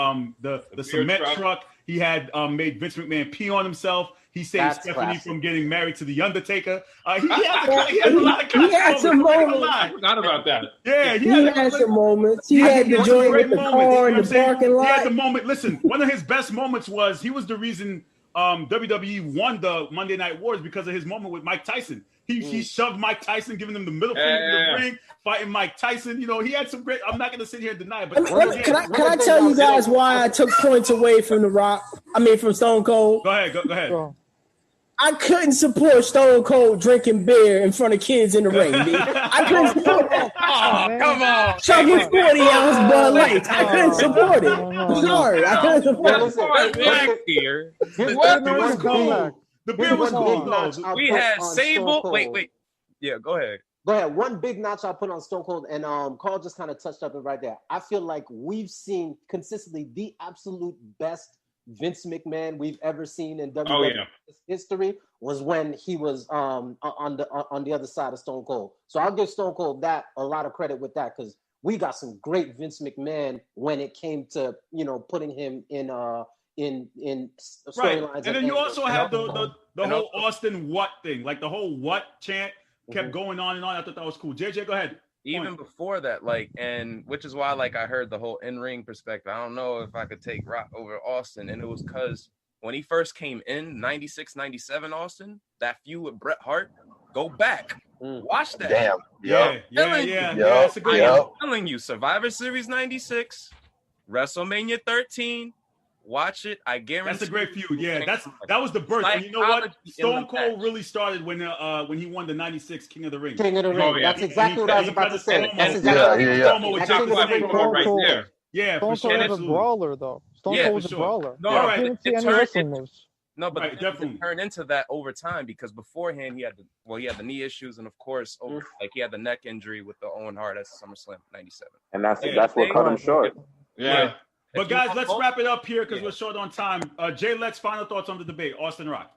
cement truck. He had made Vince McMahon pee on himself. He saved That's Stephanie classic. from getting married to the Undertaker. He had a lot of He had some moments. I forgot about that. Yeah, He had some moments. He had the some joint great with the moments, car you in know the what I'm saying? parking He had lot. the moment. Listen, one of his best moments was he was the reason WWE won the Monday Night Wars because of his moment with Mike Tyson. He shoved Mike Tyson, giving him the middle finger in the ring, fighting Mike Tyson. You know, he had some great. I'm not going to sit here and deny it, but Can I tell you guys why I took points away from The Rock? I mean, from Stone Cold. Go ahead. Go ahead. I couldn't support Stone Cold drinking beer in front of kids in the ring, B. I couldn't support that. Come on. Chugging 40-ounce Bud Lights. I couldn't support it. I'm sorry. I couldn't support it. Black beer. What? It was cool. The beer was cool, though. We had Sable. Wait. Yeah, go ahead. Go ahead. One big notch I'll put on Stone Cold, and Carl just kind of touched up it right there. I feel like we've seen consistently the absolute best Vince McMahon we've ever seen in WWE history was when he was on the other side of Stone Cold. So I'll give Stone Cold that a lot of credit with that because we got some great Vince McMahon when it came to putting him in storylines. Right. And then you also have the whole Austin what thing, like the whole what chant kept going on and on. I thought that was cool. JJ, go ahead. Even before that, and which is why, I heard the whole in-ring perspective. I don't know if I could take Rock over Austin. And it was because when he first came in, 96, 97 Austin, that feud with Bret Hart, go back. Watch that. Damn. Yeah. That's a good one. I'm telling you, Survivor Series 96, WrestleMania 13, watch it. I guarantee. That's a great feud. Yeah, that was the birth. And you know what? Stone Cold really started when he won the '96 King of the Ring. King of the Ring. Oh, yeah. That's exactly what I was about to say. That's exactly Yeah, for Stone sure. Cold was a brawler, though. Stone Cold was a brawler. No, I didn't see any wrestling moves. No, but Right, it definitely. turned into that over time because beforehand he had the knee issues and of course he had the neck injury with the Owen Hart at SummerSlam '97. And that's what cut him short. Yeah. But guys, let's wrap it up here because we're short on time. Jay, Lex, final thoughts on the debate. Austin Rock.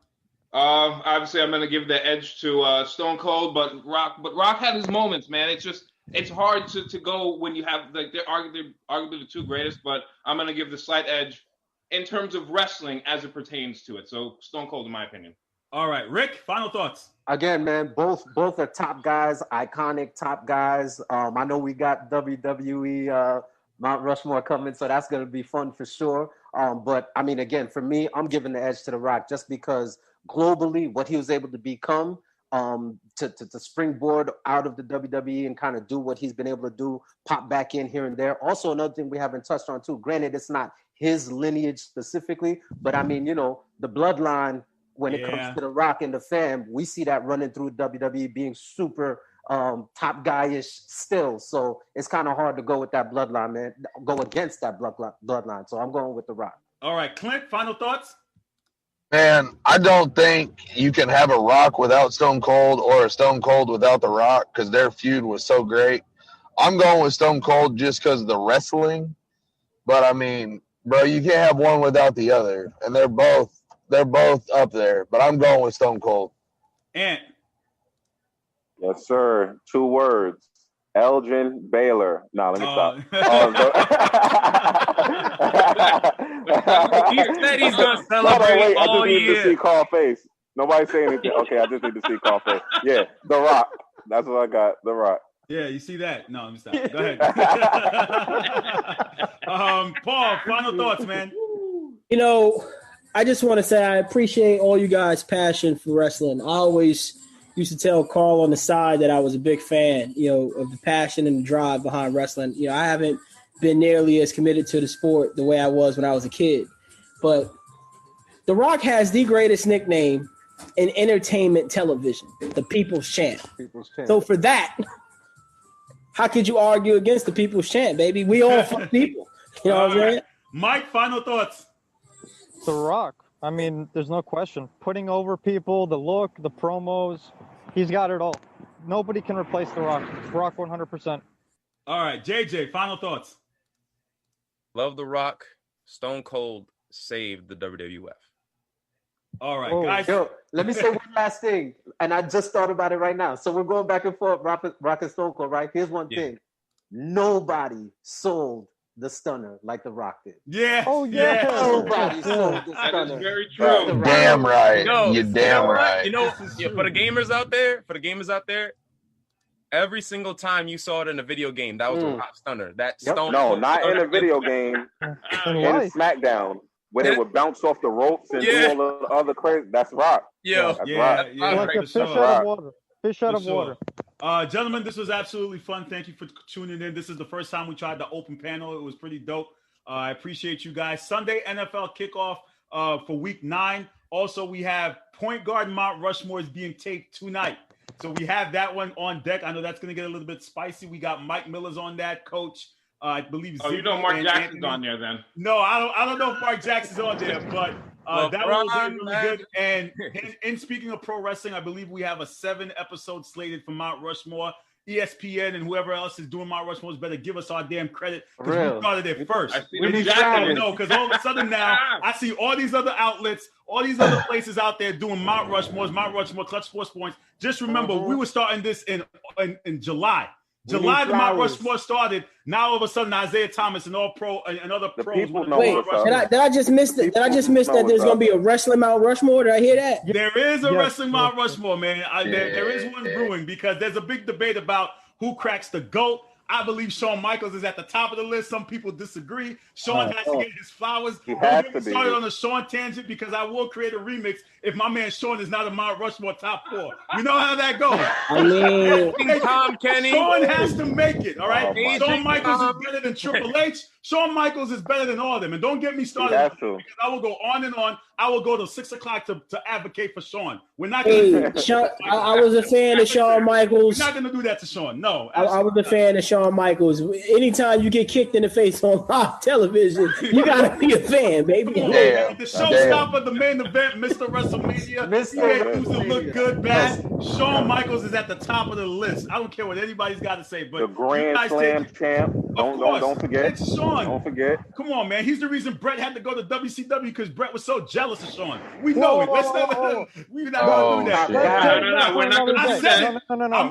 Obviously, I'm going to give the edge to Stone Cold, but Rock had his moments, man. It's hard to go when you have they're arguably the two greatest, but I'm going to give the slight edge in terms of wrestling as it pertains to it. So Stone Cold, in my opinion. All right, Rick, final thoughts. Again, man, both are top guys, iconic top guys. I know we got WWE Mount Rushmore coming, so that's going to be fun for sure. But I mean, again, for me, I'm giving the edge to The Rock just because globally, what he was able to become, to springboard out of the WWE and kind of do what he's been able to do, pop back in here and there. Also, another thing we haven't touched on too. Granted, it's not his lineage specifically, but I mean, the bloodline when it comes to The Rock and the fam, we see that running through WWE being super top guy-ish still. So it's kind of hard to go with that bloodline, man. Go against that bloodline. So I'm going with The Rock. All right, Clint, final thoughts? Man, I don't think you can have a Rock without Stone Cold or a Stone Cold without The Rock because their feud was so great. I'm going with Stone Cold just because of the wrestling. But I mean, bro, you can't have one without the other. And they're both up there. But I'm going with Stone Cold. And yes, sir. 2 words. Elgin Baylor. No, let me stop. He said he's gonna celebrate I just all need year. to see Carl face. Nobody say anything. Okay, I just need to see Carl face. Yeah, The Rock. That's what I got. The Rock. Yeah, you see that? No, let me stop. Go ahead. Paul, final thoughts, man. I just want to say I appreciate all you guys' passion for wrestling. I always used to tell Carl on the side that I was a big fan, of the passion and the drive behind wrestling. I haven't been nearly as committed to the sport the way I was when I was a kid. But The Rock has the greatest nickname in entertainment television, the People's Champ. So for that, how could you argue against the People's Champ, baby? We all fuck people. You know what I'm saying? Mike, final thoughts. The Rock. I mean, there's no question. Putting over people, the look, the promos, he's got it all. Nobody can replace The Rock. Rock 100%. All right, JJ, final thoughts. Love The Rock. Stone Cold saved the WWF. All right, guys. Yo, let me say one last thing, and I just thought about it right now. So we're going back and forth, Rock and Stone Cold, right? Here's one thing. Nobody sold the stunner like The Rock did. Yeah. Oh, yeah. Nobody sold the That stunner. is very true. Damn right. Yo, You're damn right. You know, yeah, for the gamers out there, every single time you saw it in a video game, that was a Rock stunner. That Stone No, Cold not in stunner. a video game. In life. SmackDown, where they would bounce off the ropes and Yeah. do all the other crazy. That's Rock. Yo, That's Yeah, Rock. yeah. Like a for fish sure. out of water. Fish out For of sure. water. Gentlemen, this was absolutely fun. Thank you for tuning in. This is the first time we tried the open panel. It was pretty dope. I appreciate you guys. Sunday NFL kickoff for week 9. Also, we have Point Guard Mount Rushmore is being taped tonight. So we have that one on deck. I know that's going to get a little bit spicy. We got Mike Miller's on that, Coach. I believe. Oh, you know Ziggy Mark and Jackson's Anthony. on there then. No, I don't know if Mark Jackson's on there, but that one was really good. And in speaking of pro wrestling, I believe we have a 7-episode slated for Mount Rushmore. ESPN and whoever else is doing Mount Rushmore better give us our damn credit because we started it first. We need Jackson. No, because all of a sudden now I see all these other outlets, all these other places out there doing Mount Rushmore, Clutch Sports Points. Just remember, we were starting this in July. July, the Mount Rushmore started. Now all of a sudden, Isaiah Thomas and all pro and other pros. Wait, did I just miss that? Did I just miss that? There's going to be a wrestling Mount Rushmore. Did I hear that? There is a wrestling Mount Rushmore, man. There is one brewing because there's a big debate about who cracks the GOAT. I believe Shawn Michaels is at the top of the list. Some people disagree. Shawn has to get his flowers. Don't get me started on a Shawn tangent because I will create a remix if my man Shawn is not a Mount Rushmore top 4. We know how that goes. I mean, Tom Kenny. Shawn has to make it, all right? Oh, Shawn Michaels is better than Triple H. Shawn Michaels is better than all of them. And don't get me started because I will go on and on. I will go to 6 o'clock to advocate for Shawn. We're not going to do Shawn, I was a fan of Shawn Michaels. We're not going to do that to Shawn. No. I was a fan of Shawn Michaels. Anytime you get kicked in the face on live television, you got to be a fan, baby. The showstopper, the main event, Mr. WrestleMania. Mr. Who's to look good, bad. Shawn Michaels is at the top of the list. I don't care what anybody's got to say, but the Grand Slam champ. Don't forget. It's Shawn. Don't forget. Come on, man. He's the reason Brett had to go to WCW because Brett was so jealous of Shawn. We know it. Let's not. We're not going to do that. No, we're not going to do that. I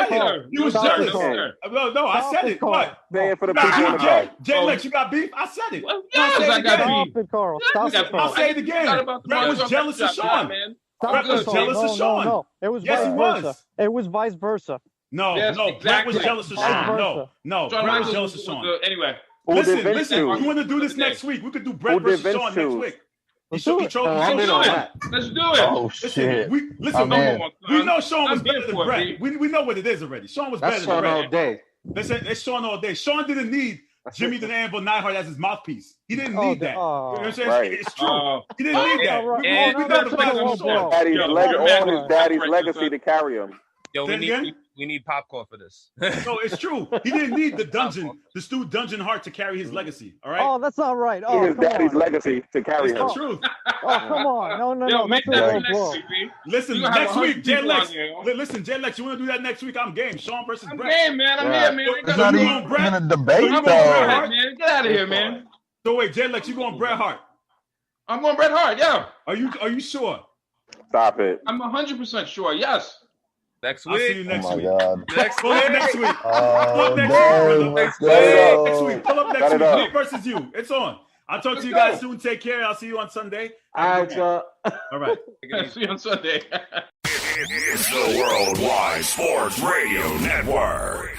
said it. He was jealous. No, I said it. What? Staying for the people in the back. Jay Lex, you got beef? I said it. Yes, I got beef. Carl. I'll say it again. Brett was jealous of Shawn. Brett was jealous of Shawn. No, it was vice versa. It was vice versa. No, Brett was jealous of Shawn. No, Brett was jealous of Shawn. Anyway. Listen, you want to do this next week? We could do Brett versus Shawn next week. Let's do it. Let's do it. Oh, shit. We know Shawn was better than Brett. We know what it is already. Shawn was better than Brett. all day. It's Shawn all day. Shawn didn't need Jimmy the Anvil Neidhart as his mouthpiece. He didn't need that. You know what I'm saying? Right. It's true. He didn't need that. We know the vibes of Shawn. All his daddy's legacy to carry him. Yo, we need popcorn for this. No, it's true. He didn't need the Stu Dungeon Heart to carry his legacy. All right. Oh, that's not right. Oh, his daddy's legacy to carry him. It's the truth. Oh, come on. No. Yo, make that next week, B. Listen, next week, Jay Lex. Listen, Jay Lex, you want to do that next week? I'm game. Shawn versus Brett. I'm game, man. I'm here, man. It's not even a debate, though. Man. Get out of here, man. So wait, Jay Lex, you going Bret Hart? I'm going Bret Hart, yeah. Are you sure? Stop it. I'm 100% sure, yes. Next I'll see week. you next Oh, week. my God. Pull up next week. Pull up next no. week, Let's next go. week. Pull up next week. Me versus you. It's on. I'll talk to you guys soon. Take care. I'll see you on Sunday. All right, y'all. All right. See you on Sunday. It's the Worldwide Sports Radio Network.